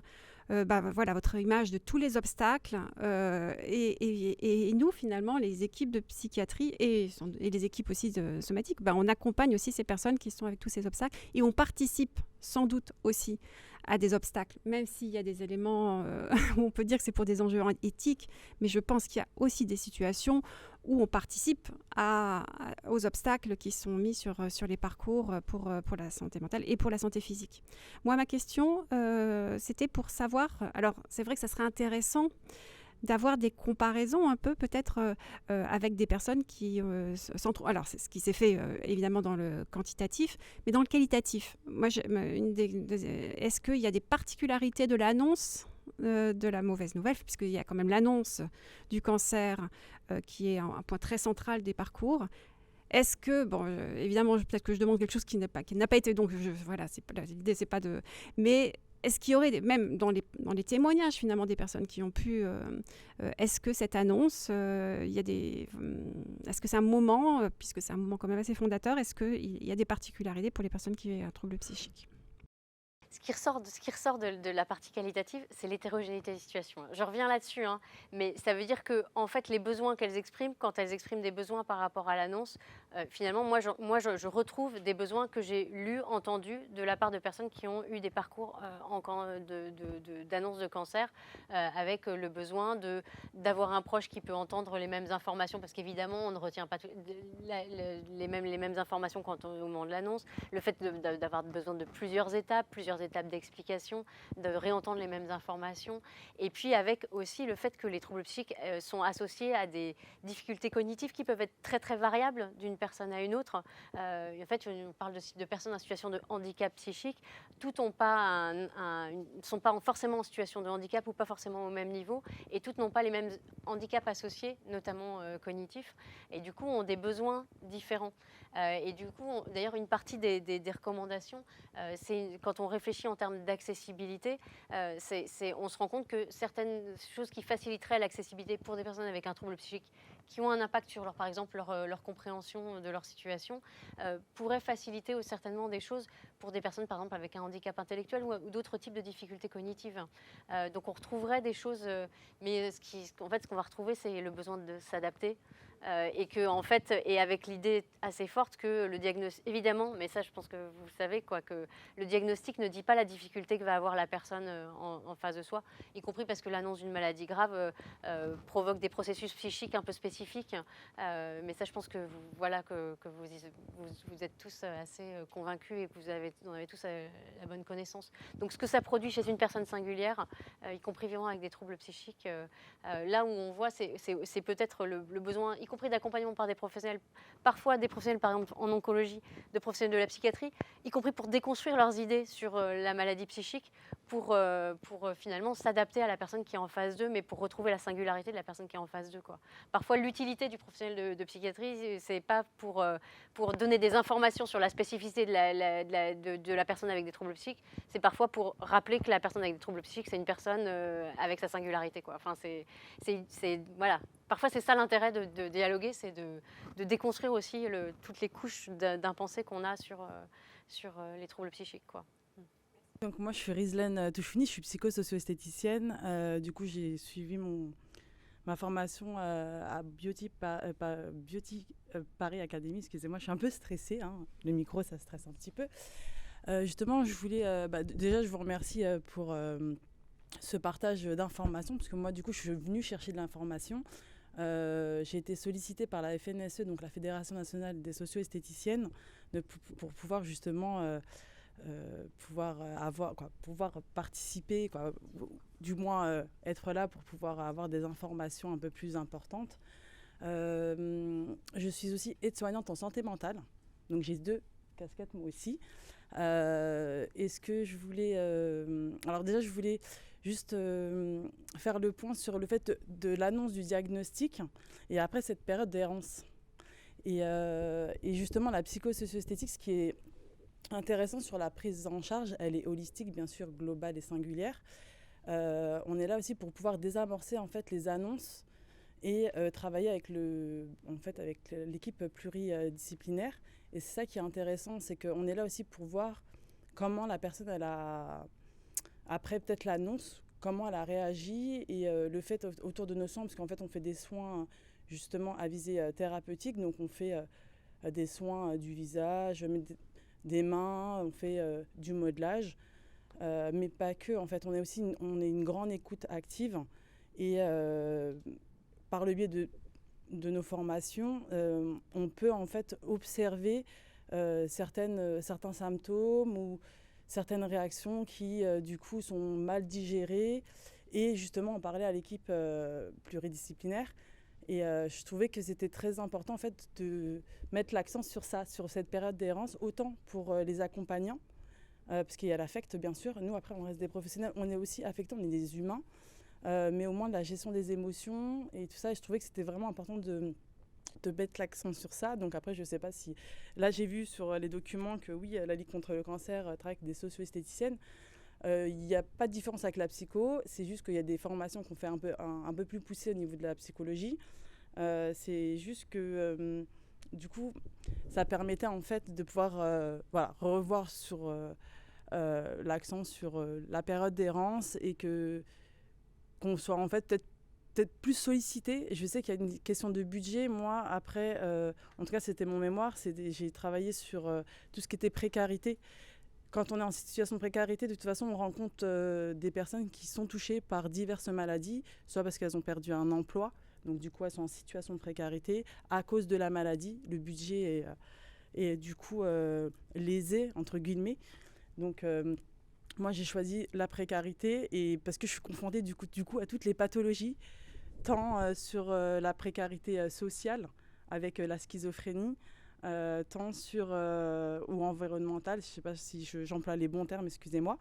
[SPEAKER 7] voilà, votre image de tous les obstacles et nous finalement les équipes de psychiatrie et les équipes aussi de somatique, on accompagne aussi ces personnes qui sont avec tous ces obstacles et on participe sans doute aussi à des obstacles, même s'il y a des éléments où on peut dire que c'est pour des enjeux éthiques, mais je pense qu'il y a aussi des situations où on participe aux obstacles qui sont mis sur les parcours pour la santé mentale et pour la santé physique. Moi, ma question, c'était pour savoir, alors c'est vrai que ça serait intéressant d'avoir des comparaisons un peu peut-être avec des personnes qui alors c'est ce qui s'est fait évidemment dans le quantitatif, mais dans le qualitatif. Moi, est-ce qu'il y a des particularités de l'annonce de la mauvaise nouvelle, puisqu'il y a quand même l'annonce du cancer qui est un point très central des parcours. Est-ce que, évidemment, peut-être que je demande quelque chose qui n'a pas été, donc voilà, l'idée c'est pas de... Mais est-ce qu'il y aurait, même dans les témoignages finalement des personnes qui ont pu, est-ce que cette annonce, est-ce que c'est un moment, puisque c'est un moment quand même assez fondateur, est-ce qu'il y a des particularités pour les personnes qui ont un trouble psychique ?
[SPEAKER 4] Ce qui ressort de la partie qualitative, c'est l'hétérogénéité des situations. Je reviens là-dessus, mais ça veut dire que en fait, les besoins qu'elles expriment, quand elles expriment des besoins par rapport à l'annonce, finalement, moi, je retrouve des besoins que j'ai lus, entendus de la part de personnes qui ont eu des parcours d'annonce de cancer, avec le besoin d'avoir un proche qui peut entendre les mêmes informations, parce qu'évidemment, on ne retient pas les mêmes informations au moment de l'annonce. Le fait d'avoir besoin de plusieurs étapes d'explication, de réentendre les mêmes informations. Et puis avec aussi le fait que les troubles psychiques sont associés à des difficultés cognitives qui peuvent être très très variables d'une personne à une autre. En fait, on parle de personnes en situation de handicap psychique. Toutes ne sont pas forcément en situation de handicap ou pas forcément au même niveau. Et toutes n'ont pas les mêmes handicaps associés, notamment cognitifs. Et du coup, ont des besoins différents. Et du coup, d'ailleurs, une partie des recommandations, c'est quand on réfléchit en termes d'accessibilité, on se rend compte que certaines choses qui faciliteraient l'accessibilité pour des personnes avec un trouble psychique qui ont un impact sur par exemple leur compréhension de leur situation, pourraient faciliter certainement des choses pour des personnes par exemple avec un handicap intellectuel ou d'autres types de difficultés cognitives. Donc on retrouverait des choses, mais ce qu'on va retrouver, c'est le besoin de s'adapter. Et avec l'idée assez forte que le diagnostic, évidemment, mais ça je pense que vous le savez, que le diagnostic ne dit pas la difficulté que va avoir la personne en face de soi, y compris parce que l'annonce d'une maladie grave provoque des processus psychiques un peu spécifiques. Mais ça je pense que vous êtes tous assez convaincus et que vous en avez tous la bonne connaissance. Donc ce que ça produit chez une personne singulière, y compris vivant avec des troubles psychiques, là où on voit c'est peut-être le besoin, y compris d'accompagnement par des professionnels, parfois des professionnels par exemple en oncologie, de professionnels de la psychiatrie, y compris pour déconstruire leurs idées sur la maladie psychique, pour finalement s'adapter à la personne qui est en phase 2, mais pour retrouver la singularité de la personne qui est en phase 2. Parfois l'utilité du professionnel de psychiatrie, c'est pas pour donner des informations sur la spécificité de la personne avec des troubles psychiques, c'est parfois pour rappeler que la personne avec des troubles psychiques, c'est une personne avec sa singularité. Enfin, voilà. Parfois, c'est ça l'intérêt de dialoguer, c'est de déconstruire aussi toutes les couches d'impensés qu'on a sur les troubles psychiques.
[SPEAKER 8] Donc moi, je suis Rizlan Touchouni, je suis psychosocio-esthéticienne. Du coup, j'ai suivi ma formation à Beauty Paris Academy. Excusez-moi, je suis un peu stressée. Le micro, ça stresse un petit peu. Justement, je voulais... déjà, je vous remercie pour ce partage d'informations, parce que moi, du coup, je suis venue chercher de l'information. J'ai été sollicitée par la FNSE, donc la Fédération nationale des socio-esthéticiennes, pour pouvoir justement pouvoir participer, du moins être là pour pouvoir avoir des informations un peu plus importantes. Je suis aussi aide-soignante en santé mentale, donc j'ai 2 casquettes moi aussi. Est-ce que je voulais... alors déjà, je voulais juste faire le point sur le fait de l'annonce du diagnostic et après cette période d'errance. Et justement, la psychosocio-esthétique, ce qui est intéressant sur la prise en charge, elle est holistique, bien sûr, globale et singulière. On est là aussi pour pouvoir désamorcer en fait les annonces et travailler avec l'équipe pluridisciplinaire. Et c'est ça qui est intéressant, c'est qu'on est là aussi pour voir comment la personne, après peut-être l'annonce, comment elle a réagi et le fait autour de nos soins, parce qu'en fait on fait des soins justement à visée thérapeutique, donc on fait des soins du visage, des mains, on fait du modelage, mais pas que. En fait, on est une grande écoute active et par le biais de nos formations, on peut en fait observer certains symptômes ou certaines réactions qui du coup sont mal digérées et justement on parlait à l'équipe pluridisciplinaire. Et je trouvais que c'était très important en fait, de mettre l'accent sur ça, sur cette période d'errance, autant pour les accompagnants, parce qu'il y a l'affect bien sûr. Nous après on reste des professionnels, on est aussi affectants, on est des humains, mais au moins de la gestion des émotions et tout ça. Et je trouvais que c'était vraiment important de mettre l'accent sur ça. Donc après je ne sais pas si... Là j'ai vu sur les documents que oui, la Ligue contre le cancer travaille avec des socio-esthéticiennes. Il n'y a pas de différence avec la psycho, c'est juste qu'il y a des formations qu'on fait un peu plus poussées au niveau de la psychologie. C'est juste que du coup ça permettait en fait de pouvoir revoir sur l'accent sur la période d'errance et qu'on soit en fait peut-être plus sollicité. Je sais qu'il y a une question de budget. Moi après, en tout cas c'était mon mémoire, j'ai travaillé sur tout ce qui était précarité. Quand on est en situation de précarité, de toute façon, on rencontre des personnes qui sont touchées par diverses maladies, soit parce qu'elles ont perdu un emploi, donc du coup, elles sont en situation de précarité à cause de la maladie. Le budget est du coup lésé, entre guillemets. Donc, moi, j'ai choisi la précarité et parce que je suis confrontée du coup à toutes les pathologies, tant sur la précarité sociale avec la schizophrénie, tant sur ou environnemental, je ne sais pas si j'emploie les bons termes, excusez-moi,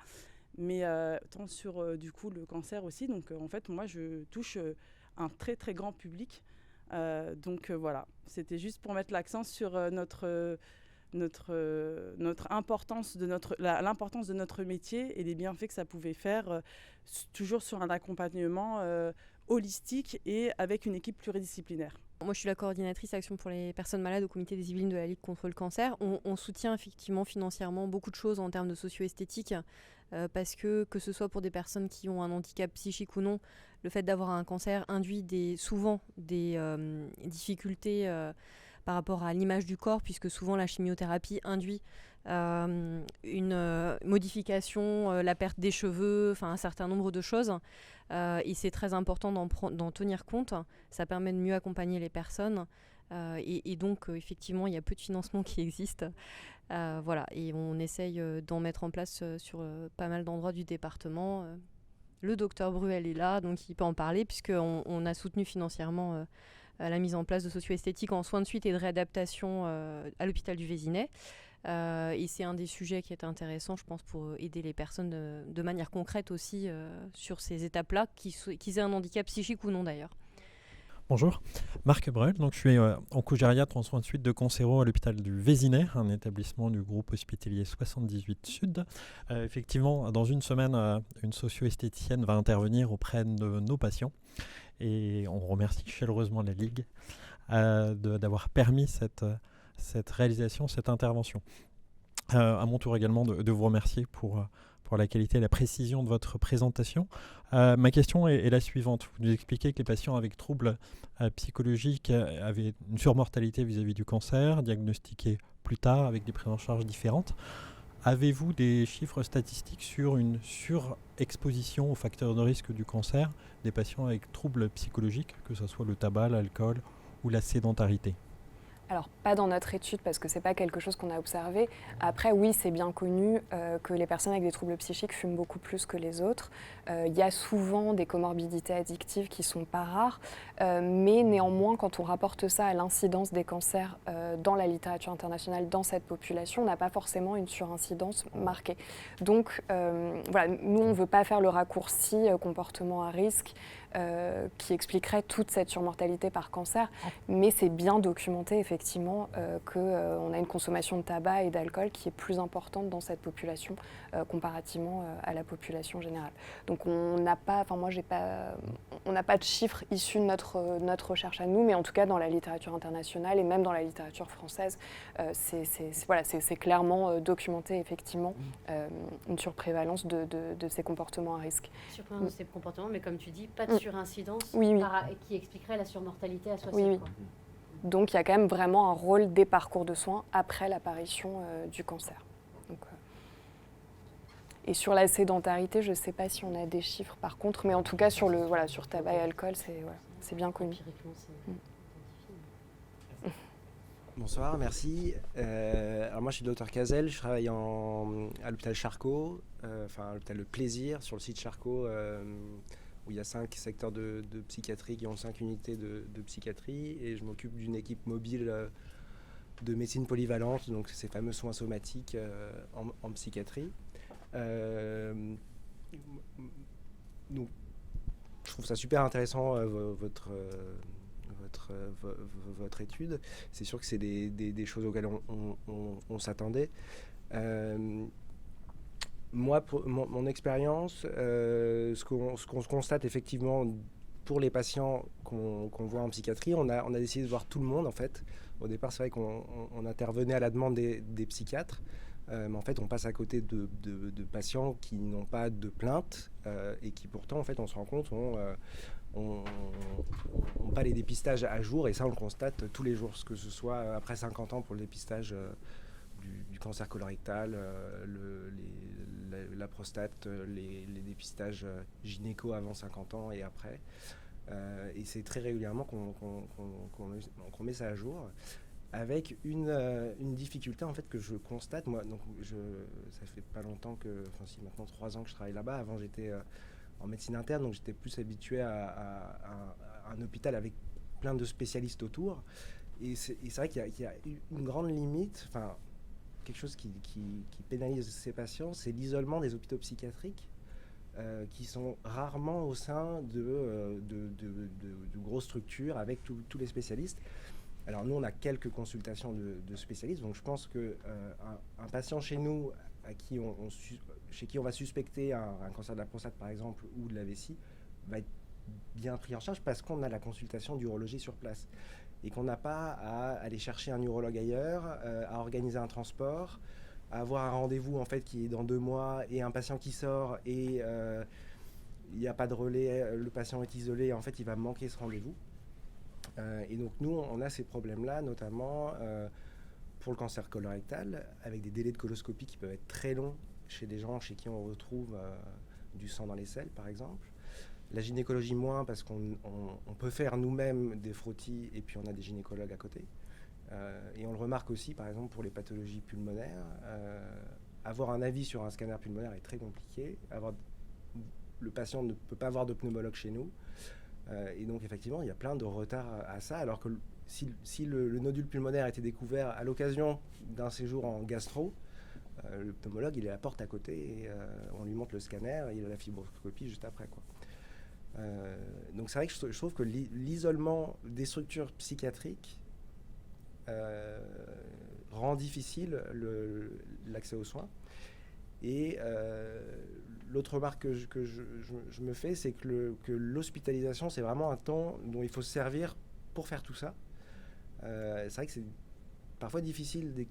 [SPEAKER 8] mais tant sur du coup le cancer aussi. Donc en fait moi je touche un très très grand public. Donc voilà, c'était juste pour mettre l'accent sur notre importance l'importance de notre métier et les bienfaits que ça pouvait faire, toujours sur un accompagnement holistique et avec une équipe pluridisciplinaire.
[SPEAKER 9] Moi, je suis la coordinatrice Action pour les personnes malades au comité des Yvelines de la Ligue contre le cancer. On soutient effectivement financièrement beaucoup de choses en termes de socio-esthétique parce que ce soit pour des personnes qui ont un handicap psychique ou non, le fait d'avoir un cancer induit souvent des difficultés par rapport à l'image du corps, puisque souvent la chimiothérapie induit une modification, la perte des cheveux, enfin un certain nombre de choses. Et c'est très important d'en tenir compte. Ça permet de mieux accompagner les personnes. Et donc, effectivement, il y a peu de financement qui existe. Voilà. Et on essaye d'en mettre en place sur pas mal d'endroits du département. Le docteur Bruel est là, donc il peut en parler, puisqu'on a soutenu financièrement la mise en place de socio-esthétique en soins de suite et de réadaptation à l'hôpital du Vésinet. Et c'est un des sujets qui est intéressant, je pense, pour aider les personnes de manière concrète aussi sur ces étapes-là, qu'ils aient un handicap psychique ou non d'ailleurs.
[SPEAKER 10] Bonjour, Marc Bruel, donc je suis oncogériatre en soins de suite de cancéro à l'hôpital du Vésinet, un établissement du groupe hospitalier 78 Sud. Effectivement, dans une semaine, une socio-esthéticienne va intervenir auprès de nos patients et on remercie chaleureusement la Ligue d'avoir permis cette réalisation, cette intervention. À mon tour également de vous remercier pour la qualité et la précision de votre présentation. Ma question est la suivante. Vous nous expliquez que les patients avec troubles psychologiques avaient une surmortalité vis-à-vis du cancer, diagnostiqués plus tard avec des prises en charge différentes. Avez-vous des chiffres statistiques sur une surexposition aux facteurs de risque du cancer des patients avec troubles psychologiques, que ce soit le tabac, l'alcool ou la sédentarité ?
[SPEAKER 3] Alors, pas dans notre étude, parce que ce n'est pas quelque chose qu'on a observé. Après, oui, c'est bien connu que les personnes avec des troubles psychiques fument beaucoup plus que les autres. Il y a souvent des comorbidités addictives qui ne sont pas rares, mais néanmoins, quand on rapporte ça à l'incidence des cancers dans la littérature internationale, dans cette population, on n'a pas forcément une surincidence marquée. Donc, voilà, nous, on ne veut pas faire le raccourci comportement à risque qui expliquerait toute cette surmortalité par cancer, mais c'est bien documenté effectivement qu'on a une consommation de tabac et d'alcool qui est plus importante dans cette population comparativement à la population générale. Donc on n'a pas, enfin moi on n'a pas de chiffres issus de notre recherche à nous, mais en tout cas dans la littérature internationale et même dans la littérature française, c'est clairement documenté effectivement une surprévalence de ces comportements à risque.
[SPEAKER 4] Surprévalence de ces comportements, mais comme tu dis, pas de surincidence qui expliquerait la surmortalité associée.
[SPEAKER 3] Oui. Donc il y a quand même vraiment un rôle des parcours de soins après l'apparition du cancer. Donc, et sur la sédentarité, je ne sais pas si on a des chiffres par contre, mais en tout cas sur tabac et alcool, c'est bien connu.
[SPEAKER 11] Bonsoir, merci. Alors moi je suis le docteur Cazel, je travaille à l'hôpital Charcot, à l'hôpital Le Plaisir, sur le site Charcot, où il y a 5 secteurs de psychiatrie qui ont 5 unités de psychiatrie, et je m'occupe d'une équipe mobile de médecine polyvalente, donc ces fameux soins somatiques en psychiatrie. Donc, je trouve ça super intéressant votre étude. C'est sûr que c'est des choses auxquelles on s'attendait. Moi, pour mon expérience, ce qu'on constate effectivement pour les patients qu'on voit en psychiatrie, on a décidé de voir tout le monde en fait. Au départ, c'est vrai qu'on intervenait à la demande des psychiatres, mais en fait, on passe à côté de patients qui n'ont pas de plainte et qui pourtant, en fait, on se rend compte, ont pas les dépistages à jour, et ça, on le constate tous les jours, que ce soit après 50 ans pour le dépistage du cancer colorectal, la prostate, les dépistages gynéco avant 50 ans et après. Et c'est très régulièrement qu'on met ça à jour, avec une difficulté en fait que je constate. Moi, donc ça fait pas longtemps si maintenant 3 ans que je travaille là-bas. Avant, j'étais en médecine interne, donc j'étais plus habitué à un hôpital avec plein de spécialistes autour. Et c'est vrai qu'il y a une grande limite, quelque chose qui pénalise ces patients, c'est l'isolement des hôpitaux psychiatriques qui sont rarement au sein de grosses structures avec tous les spécialistes. Alors nous, on a quelques consultations de spécialistes, donc je pense qu'un patient chez nous chez qui on va suspecter un cancer de la prostate par exemple ou de la vessie va être bien pris en charge parce qu'on a la consultation d'urologie sur place et qu'on n'a pas à aller chercher un urologue ailleurs, à organiser un transport, à avoir un rendez-vous en fait qui est dans 2 mois et un patient qui sort et il n'y a pas de relais, le patient est isolé, en fait il va manquer ce rendez-vous. Et donc nous on a ces problèmes-là notamment pour le cancer colorectal avec des délais de coloscopie qui peuvent être très longs chez des gens chez qui on retrouve du sang dans les selles par exemple. La gynécologie moins parce qu'on peut faire nous-mêmes des frottis et puis on a des gynécologues à côté. Et on le remarque aussi par exemple pour les pathologies pulmonaires. Avoir un avis sur un scanner pulmonaire est très compliqué. Le patient ne peut pas avoir de pneumologue chez nous. Et donc effectivement il y a plein de retards à ça alors que si le nodule pulmonaire a été découvert à l'occasion d'un séjour en gastro, le pneumologue il est à la porte à côté et on lui montre le scanner et il a la fibroscopie juste après quoi. Donc c'est vrai que je trouve que l'isolement des structures psychiatriques rend difficile l'accès aux soins. Et l'autre remarque que je me fais, c'est que l'hospitalisation, c'est vraiment un temps dont il faut se servir pour faire tout ça. C'est vrai que c'est parfois difficile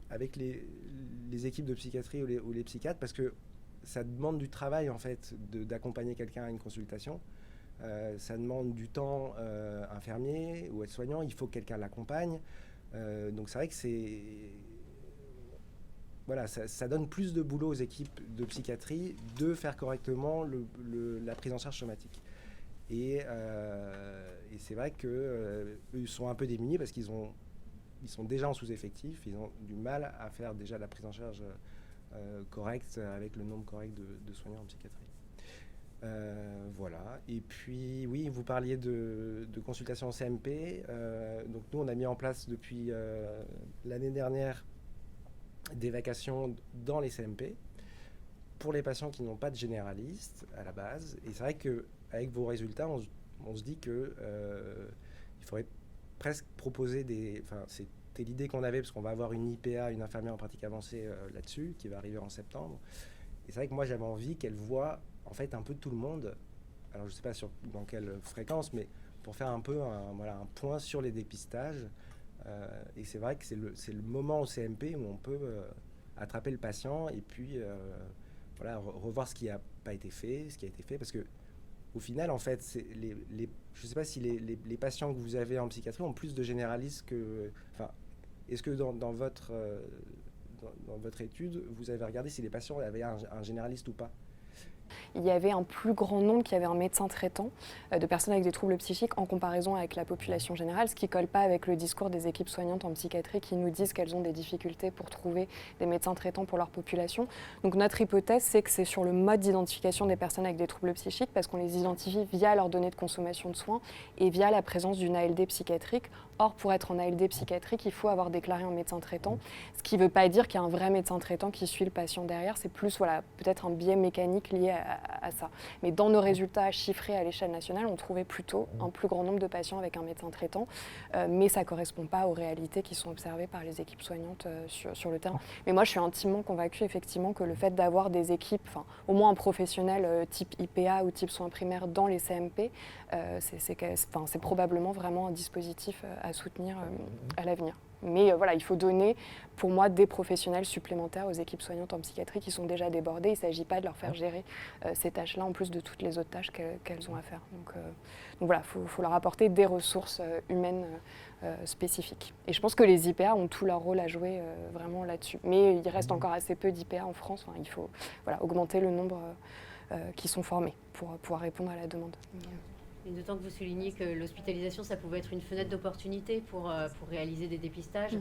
[SPEAKER 11] avec les équipes de psychiatrie ou les psychiatres parce que ça demande du travail en fait d'accompagner quelqu'un à une consultation. Ça demande du temps infirmier ou aide-soignant, il faut que quelqu'un l'accompagne. Donc c'est vrai que ça donne plus de boulot aux équipes de psychiatrie de faire correctement la prise en charge somatique. Et c'est vrai qu'eux sont un peu démunis parce qu'ils ont ils sont déjà en sous-effectif, ils ont du mal à faire déjà la prise en charge correcte avec le nombre correct de soignants en psychiatrie. Voilà. Et puis, oui, vous parliez de consultation en CMP. Donc, nous, on a mis en place depuis l'année dernière des vacations dans les CMP pour les patients qui n'ont pas de généraliste à la base. Et c'est vrai qu'avec vos résultats, on se dit qu'il faudrait presque proposer des... Enfin, c'était l'idée qu'on avait, parce qu'on va avoir une IPA, une infirmière en pratique avancée là-dessus, qui va arriver en septembre. Et c'est vrai que moi, j'avais envie qu'elle voit en fait un peu tout le monde. Alors, je ne sais pas dans quelle fréquence, mais pour faire un peu un point sur les dépistages. Et c'est vrai que c'est le moment au CMP où on peut attraper le patient et puis revoir ce qui n'a pas été fait, ce qui a été fait, parce que au final, en fait, je ne sais pas si les patients que vous avez en psychiatrie ont plus de généralistes que... Enfin, est-ce que dans votre étude, vous avez regardé si les patients avaient un généraliste ou pas ?
[SPEAKER 3] Il y avait un plus grand nombre qui avait un médecin traitant de personnes avec des troubles psychiques en comparaison avec la population générale, ce qui ne colle pas avec le discours des équipes soignantes en psychiatrie qui nous disent qu'elles ont des difficultés pour trouver des médecins traitants pour leur population. Donc notre hypothèse, c'est que c'est sur le mode d'identification des personnes avec des troubles psychiques parce qu'on les identifie via leurs données de consommation de soins et via la présence d'une ALD psychiatrique. Or, pour être en ALD psychiatrique, il faut avoir déclaré un médecin traitant, ce qui ne veut pas dire qu'il y a un vrai médecin traitant qui suit le patient derrière, c'est plus peut-être un biais mécanique lié à ça. Mais dans nos résultats chiffrés à l'échelle nationale, on trouvait plutôt un plus grand nombre de patients avec un médecin traitant, mais ça ne correspond pas aux réalités qui sont observées par les équipes soignantes sur le terrain. Mais moi, je suis intimement convaincue effectivement que le fait d'avoir des équipes, au moins un professionnel type IPA ou type soins primaires dans les CMP, c'est probablement vraiment un dispositif à soutenir à l'avenir. Mais il faut donner, pour moi, des professionnels supplémentaires aux équipes soignantes en psychiatrie qui sont déjà débordées. Il ne s'agit pas de leur faire gérer ces tâches-là, en plus de toutes les autres tâches qu'elles ont à faire. Donc voilà, il faut leur apporter des ressources humaines spécifiques. Et je pense que les IPA ont tout leur rôle à jouer vraiment là-dessus. Mais il reste encore assez peu d'IPA en France. Il faut augmenter le nombre qui sont formés pour pouvoir répondre à la demande.
[SPEAKER 4] Et d'autant que vous soulignez que l'hospitalisation, ça pouvait être une fenêtre d'opportunité pour réaliser des dépistages.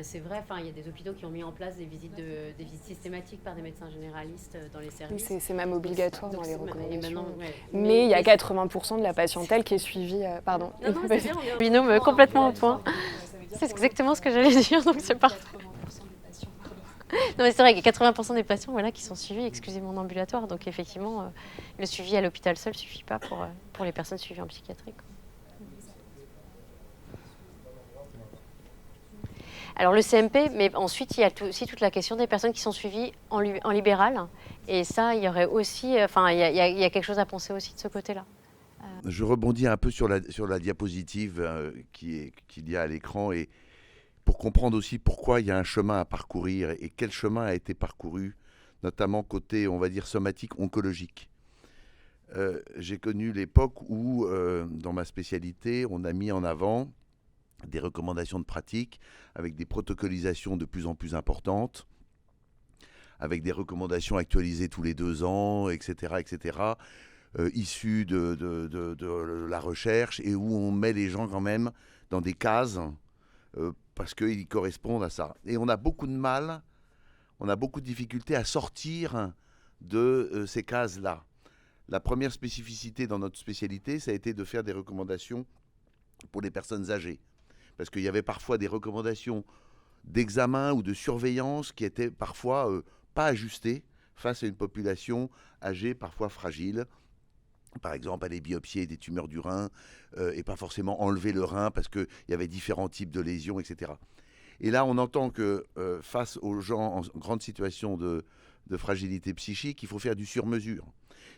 [SPEAKER 4] C'est vrai, il y a des hôpitaux qui ont mis en place des visites systématiques par des médecins généralistes dans les services.
[SPEAKER 3] C'est même obligatoire dans les recommandations.
[SPEAKER 4] Mais
[SPEAKER 3] il y a 80% de la patientèle qui est suivie... pardon.
[SPEAKER 4] Non, c'est bien, on est binôme complètement au point. C'est exactement ce que j'allais dire, donc c'est parfait. Non, mais c'est vrai qu'il y a 80% des patients qui sont suivis exclusivement en ambulatoire. Donc effectivement, le suivi à l'hôpital seul ne suffit pas pour les personnes suivies en psychiatrie. Alors le CMP, mais ensuite il y a aussi toute la question des personnes qui sont suivies en libéral. Et ça, il y aurait aussi, il y a quelque chose à penser aussi de ce côté-là.
[SPEAKER 5] Je rebondis un peu sur la diapositive qu'il y a à l'écran et pour comprendre aussi pourquoi il y a un chemin à parcourir et quel chemin a été parcouru, notamment côté, on va dire, somatique, oncologique. J'ai connu l'époque où, dans ma spécialité, on a mis en avant des recommandations de pratique avec des protocolisations de plus en plus importantes, avec des recommandations actualisées tous les 2 ans, etc., issues de la recherche et où on met les gens quand même dans des cases parce qu'ils correspondent à ça. Et on a beaucoup de mal, on a beaucoup de difficultés à sortir de ces cases-là. La première spécificité dans notre spécialité, ça a été de faire des recommandations pour les personnes âgées. Parce qu'il y avait parfois des recommandations d'examen ou de surveillance qui étaient parfois pas ajustées face à une population âgée, parfois fragile. Par exemple, aller biopsier des tumeurs du rein et pas forcément enlever le rein parce qu'il y avait différents types de lésions, etc. Et là, on entend que face aux gens en grande situation de fragilité psychique, il faut faire du sur-mesure.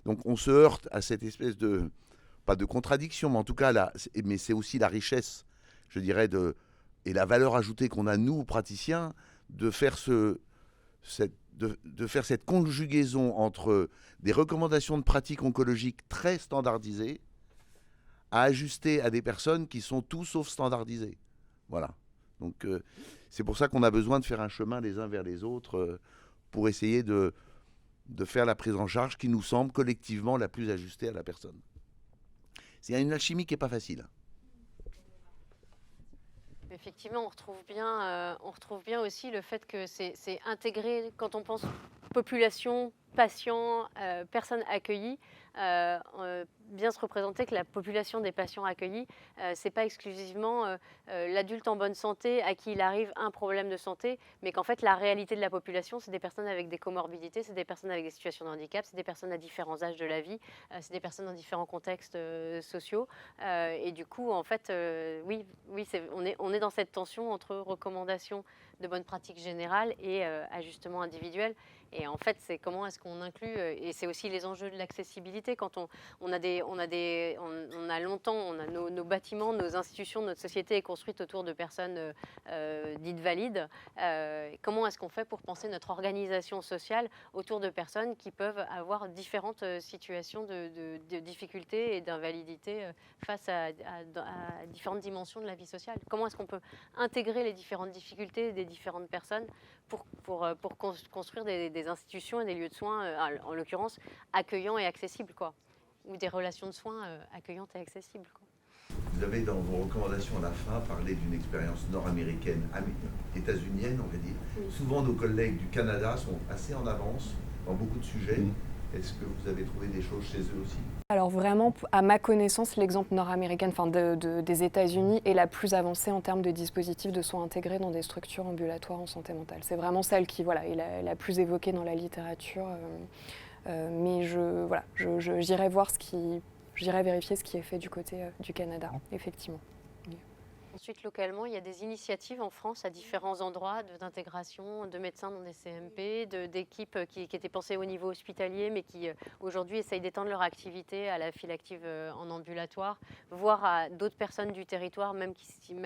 [SPEAKER 5] Donc on se heurte à cette espèce de, pas de contradiction, mais en tout cas, mais c'est aussi la richesse, je dirais, et la valeur ajoutée qu'on a, nous, praticiens, de faire cette conjugaison entre des recommandations de pratiques oncologiques très standardisées à ajuster à des personnes qui sont tout sauf standardisées. Voilà. Donc c'est pour ça qu'on a besoin de faire un chemin les uns vers les autres pour essayer de faire la prise en charge qui nous semble collectivement la plus ajustée à la personne. C'est une alchimie qui n'est pas facile.
[SPEAKER 4] Effectivement, on retrouve bien aussi le fait que c'est intégré quand on pense population, patients, personnes accueillies. Bien se représenter que la population des patients accueillis, c'est pas exclusivement l'adulte en bonne santé à qui il arrive un problème de santé, mais qu'en fait la réalité de la population, c'est des personnes avec des comorbidités, c'est des personnes avec des situations de handicap, c'est des personnes à différents âges de la vie, c'est des personnes dans différents contextes sociaux. Et du coup, en fait, oui, on est dans cette tension entre recommandations de bonnes pratiques générales et ajustements individuels. Et en fait, c'est comment est-ce qu'on inclut, et c'est aussi les enjeux de l'accessibilité. Quand on a longtemps, nos bâtiments, nos institutions, notre société est construite autour de personnes dites valides. Comment est-ce qu'on fait pour penser notre organisation sociale autour de personnes qui peuvent avoir différentes situations de difficultés et d'invalidité face à différentes dimensions de la vie sociale? Comment est-ce qu'on peut intégrer les différentes difficultés des différentes personnes pour construire des institutions et des lieux de soins, en l'occurrence, accueillants et accessibles, quoi, ou des relations de soins accueillantes et accessibles, quoi.
[SPEAKER 5] Vous avez dans vos recommandations à la fin parlé d'une expérience nord-américaine, états-unienne, on va dire. Oui. Souvent, nos collègues du Canada sont assez en avance dans beaucoup de sujets. Est-ce que vous avez trouvé des choses chez eux aussi?
[SPEAKER 3] Alors vraiment, à ma connaissance, l'exemple nord-américain, des États-Unis est la plus avancée en termes de dispositifs de soins intégrés dans des structures ambulatoires en santé mentale. C'est vraiment celle qui est la plus évoquée dans la littérature. Mais j'irai vérifier ce qui est fait du côté du Canada, effectivement.
[SPEAKER 4] Ensuite, localement, il y a des initiatives en France à différents endroits d'intégration de médecins dans des CMP, d'équipes qui étaient pensées au niveau hospitalier, mais qui aujourd'hui essayent d'étendre leur activité à la file active en ambulatoire, voire à d'autres personnes du territoire, même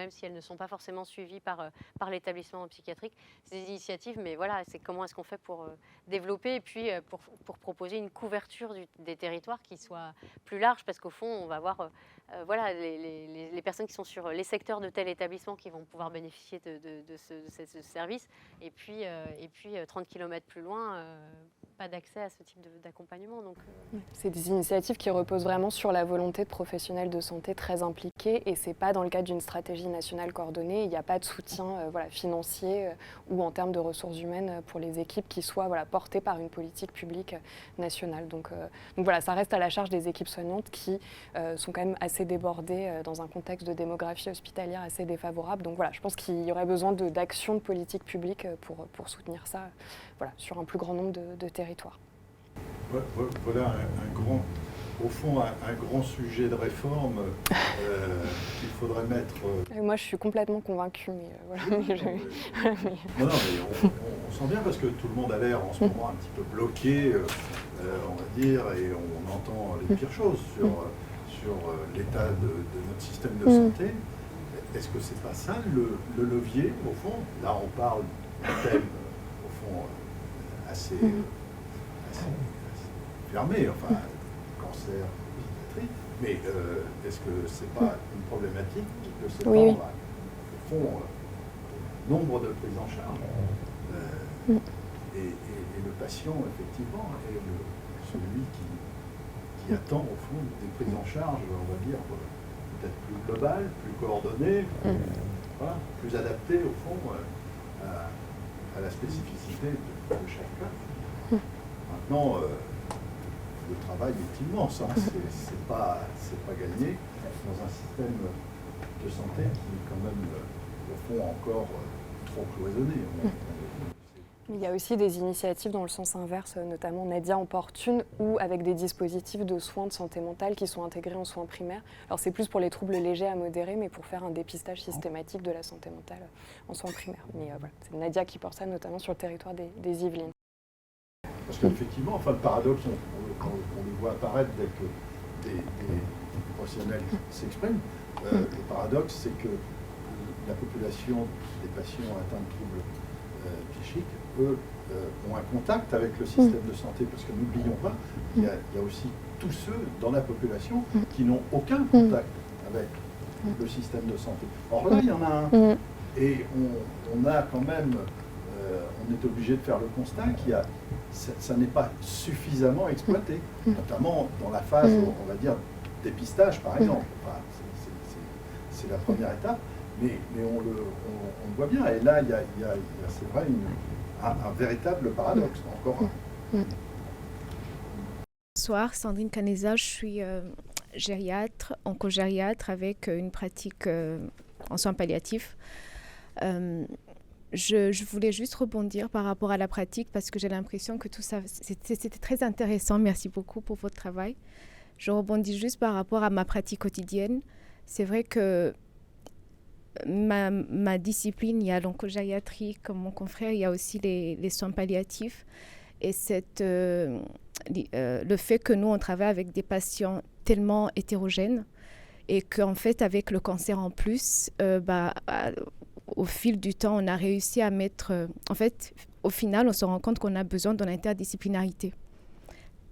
[SPEAKER 4] si elles ne sont pas forcément suivies par l'établissement psychiatrique. C'est des initiatives, mais voilà, c'est comment est-ce qu'on fait pour développer et puis pour proposer une couverture des territoires qui soit plus large, parce qu'au fond, on va avoir les personnes qui sont sur les secteurs de tel établissement qui vont pouvoir bénéficier de ce service, et puis 30 km plus loin, pas d'accès à ce type d'accompagnement. Donc,
[SPEAKER 3] c'est des initiatives qui reposent vraiment sur la volonté de professionnels de santé très impliqués, et c'est pas dans le cadre d'une stratégie nationale coordonnée. Il n'y a pas de soutien financier ou en termes de ressources humaines pour les équipes qui soient portées par une politique publique nationale. Donc voilà, ça reste à la charge des équipes soignantes qui sont quand même assez débordées dans un contexte de démographie hospitalière assez défavorable. Donc voilà, je pense qu'il y aurait besoin d'actions de politique publique pour soutenir ça sur un plus grand nombre de territoires.
[SPEAKER 2] Voilà au fond, un grand sujet de réforme qu'il faudrait mettre...
[SPEAKER 3] Moi, je suis complètement convaincue, mais voilà.
[SPEAKER 2] Non, mais on sent bien, parce que tout le monde a l'air en ce moment un petit peu bloqué, on va dire, et on entend les pires choses sur l'état de notre système de santé. Est-ce que c'est pas ça le levier, au fond? Là, on parle d'un thème, au fond, assez fermé, enfin, cancer, psychiatrie, mais est-ce que c'est pas une problématique de s'étendre au fond, nombre de prises en charge et le patient, effectivement, est celui qui attend, au fond, des prises en charge, on va dire, peut-être plus globales, plus coordonnées, plus adaptées, au fond, à la spécificité de chaque cas. Maintenant, le travail est immense, c'est pas gagné dans un système de santé qui est quand même, au fond, encore trop cloisonné.
[SPEAKER 3] Il y a aussi des initiatives dans le sens inverse, notamment Nadia en porte une, ou avec des dispositifs de soins de santé mentale qui sont intégrés en soins primaires. Alors c'est plus pour les troubles légers à modérés, mais pour faire un dépistage systématique de la santé mentale en soins primaires. Mais c'est Nadia qui porte ça, notamment sur le territoire des Yvelines.
[SPEAKER 2] Parce qu'effectivement, le paradoxe, on le voit apparaître dès que des professionnels s'expriment. Le paradoxe, c'est que la population des patients atteints de troubles psychiques, eux, ont un contact avec le système de santé, parce que n'oublions pas qu'il y a aussi tous ceux dans la population qui n'ont aucun contact avec le système de santé. Or là, il y en a un. Et on a quand même, on est obligé de faire le constat qu'il y a, ça n'est pas suffisamment exploité, notamment dans la phase, on va dire, dépistage, par exemple. Enfin, c'est la première étape. mais on le voit bien. Et là, il y a c'est vrai, un véritable paradoxe, encore un.
[SPEAKER 12] Bonsoir, Sandrine Canesa, je suis gériatre, oncogériatre avec une pratique en soins palliatifs. Je voulais juste rebondir par rapport à la pratique parce que j'ai l'impression que tout ça, c'était très intéressant. Merci beaucoup pour votre travail. Je rebondis juste par rapport à ma pratique quotidienne. C'est vrai que ma discipline, il y a l'oncogériatrie comme mon confrère, il y a aussi les soins palliatifs. Et le fait que nous, on travaille avec des patients tellement hétérogènes et qu'en fait, avec le cancer en plus, au fil du temps, on a réussi à mettre... en fait, au final, on se rend compte qu'on a besoin de l'interdisciplinarité.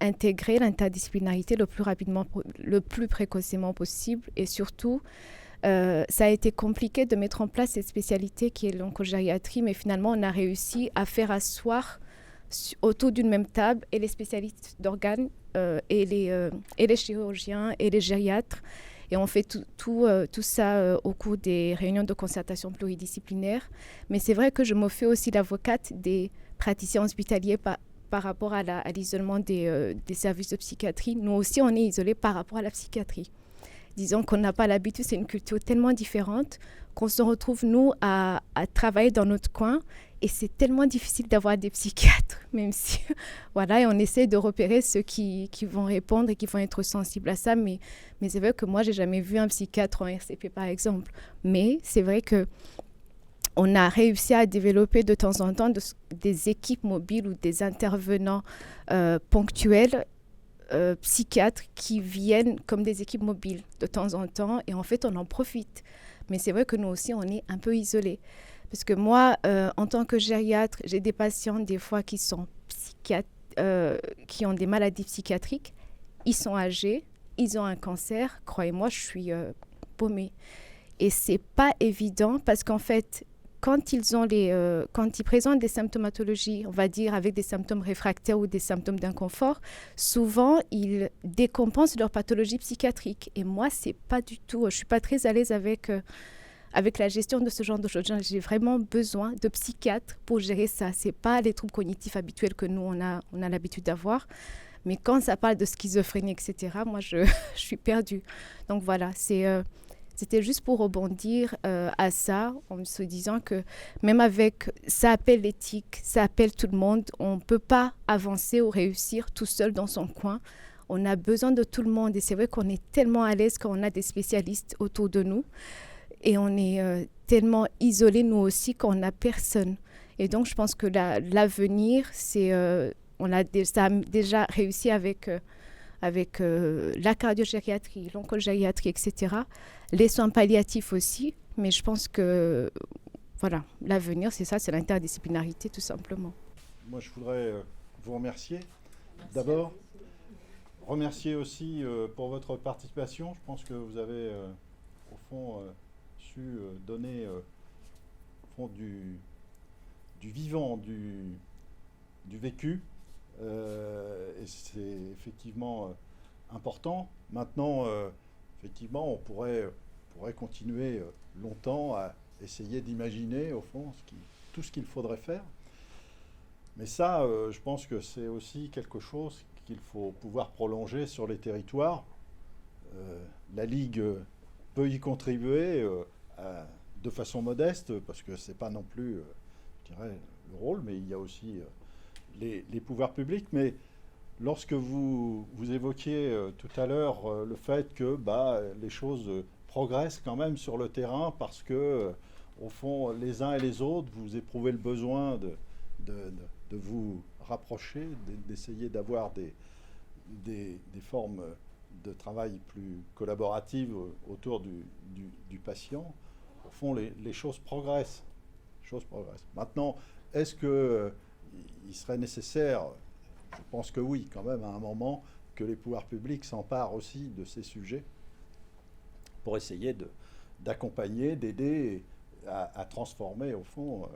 [SPEAKER 12] Intégrer l'interdisciplinarité le plus rapidement, le plus précocement possible. Et surtout, ça a été compliqué de mettre en place cette spécialité qui est l'oncogériatrie, mais finalement, on a réussi à faire asseoir autour d'une même table et les spécialistes d'organes et les chirurgiens et les gériatres. Et on fait tout ça au cours des réunions de concertation pluridisciplinaire. Mais c'est vrai que je me fais aussi l'avocate des praticiens hospitaliers par rapport à l'isolement des services de psychiatrie. Nous aussi, on est isolés par rapport à la psychiatrie. Disons qu'on n'a pas l'habitude, c'est une culture tellement différente qu'on se retrouve, nous, à travailler dans notre coin. Et c'est tellement difficile d'avoir des psychiatres, même si, voilà, et on essaie de repérer ceux qui vont répondre et qui vont être sensibles à ça. Mais c'est vrai que moi, j'ai jamais vu un psychiatre en RCP, par exemple. Mais c'est vrai qu'on a réussi à développer de temps en temps des équipes mobiles ou des intervenants ponctuels, psychiatres, qui viennent comme des équipes mobiles de temps en temps. Et en fait, on en profite. Mais c'est vrai que nous aussi, on est un peu isolés. Parce que moi, en tant que gériatre, j'ai des patients des fois qui sont qui ont des maladies psychiatriques. Ils sont âgés, ils ont un cancer. Croyez-moi, je suis paumée. Et c'est pas évident parce qu'en fait, quand ils présentent des symptomatologies, on va dire avec des symptômes réfractaires ou des symptômes d'inconfort, souvent ils décompensent leur pathologie psychiatrique. Et moi, c'est pas du tout. Je suis pas très à l'aise avec la gestion de ce genre de choses. J'ai vraiment besoin de psychiatres pour gérer ça. Ce n'est pas les troubles cognitifs habituels que nous, on a l'habitude d'avoir. Mais quand ça parle de schizophrénie, etc., moi, je suis perdue. Donc voilà, c'était juste pour rebondir à ça, en se disant que même avec, ça appelle l'éthique, ça appelle tout le monde. On ne peut pas avancer ou réussir tout seul dans son coin. On a besoin de tout le monde. Et c'est vrai qu'on est tellement à l'aise quand on a des spécialistes autour de nous. Et on est tellement isolés, nous aussi, qu'on n'a personne. Et donc, je pense que l'avenir, ça a déjà réussi avec la cardiogériatrie, l'oncogériatrie, etc. Les soins palliatifs aussi. Mais je pense que, voilà, l'avenir, c'est ça, c'est l'interdisciplinarité, tout simplement.
[SPEAKER 2] Moi, je voudrais vous remercier. D'abord, remercier aussi pour votre participation. Je pense que vous avez, au fond... su donner au fond du vivant, du vécu. Et c'est effectivement important. Maintenant, effectivement, on pourrait continuer longtemps à essayer d'imaginer, au fond, tout ce qu'il faudrait faire. Mais ça, je pense que c'est aussi quelque chose qu'il faut pouvoir prolonger sur les territoires. La Ligue peut y contribuer de façon modeste, parce que ce n'est pas non plus, je dirais, le rôle, mais il y a aussi les pouvoirs publics. Mais lorsque vous évoquiez tout à l'heure le fait que les choses progressent quand même sur le terrain, parce que, au fond, les uns et les autres, vous éprouvez le besoin de vous rapprocher, d'essayer d'avoir des formes de travail plus collaboratives autour du patient. Au fond, les choses progressent. Maintenant, est-ce qu'il serait nécessaire, je pense que oui, quand même, à un moment, que les pouvoirs publics s'emparent aussi de ces sujets pour essayer d'accompagner, d'aider à transformer, au fond,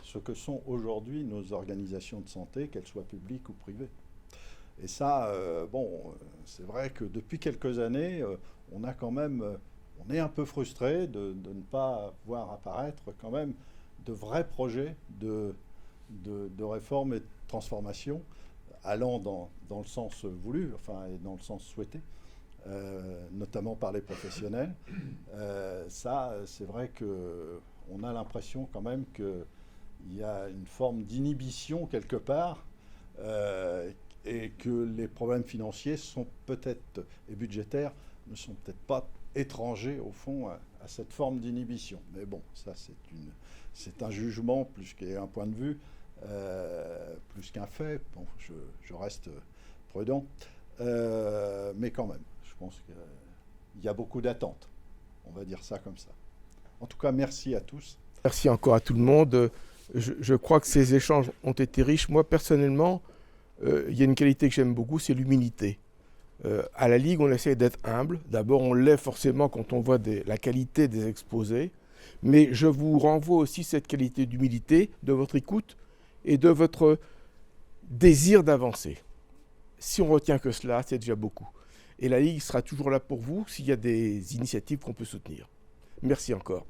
[SPEAKER 2] ce que sont aujourd'hui nos organisations de santé, qu'elles soient publiques ou privées. Et ça, c'est vrai que depuis quelques années, on a quand même on est un peu frustré de ne pas voir apparaître quand même de vrais projets de réforme et de transformation allant dans le sens voulu, enfin, et dans le sens souhaité, notamment par les professionnels. Ça, c'est vrai qu'on a l'impression quand même qu'il y a une forme d'inhibition quelque part, et que les problèmes financiers sont peut-être, et budgétaires, ne sont peut-être pas étrangers au fond à cette forme d'inhibition. Mais bon, ça c'est un jugement plus qu'un point de vue, plus qu'un fait. Bon, je reste prudent, mais quand même, je pense qu'il y a beaucoup d'attentes. On va dire ça comme ça. En tout cas, merci à tous.
[SPEAKER 1] Merci encore à tout le monde. Je crois que ces échanges ont été riches. Moi, personnellement, il y a une qualité que j'aime beaucoup, c'est l'humilité. À la Ligue, on essaie d'être humble. D'abord, on l'est forcément quand on voit la qualité des exposés. Mais je vous renvoie aussi cette qualité d'humilité, de votre écoute et de votre désir d'avancer. Si on retient que cela, c'est déjà beaucoup. Et la Ligue sera toujours là pour vous s'il y a des initiatives qu'on peut soutenir. Merci encore.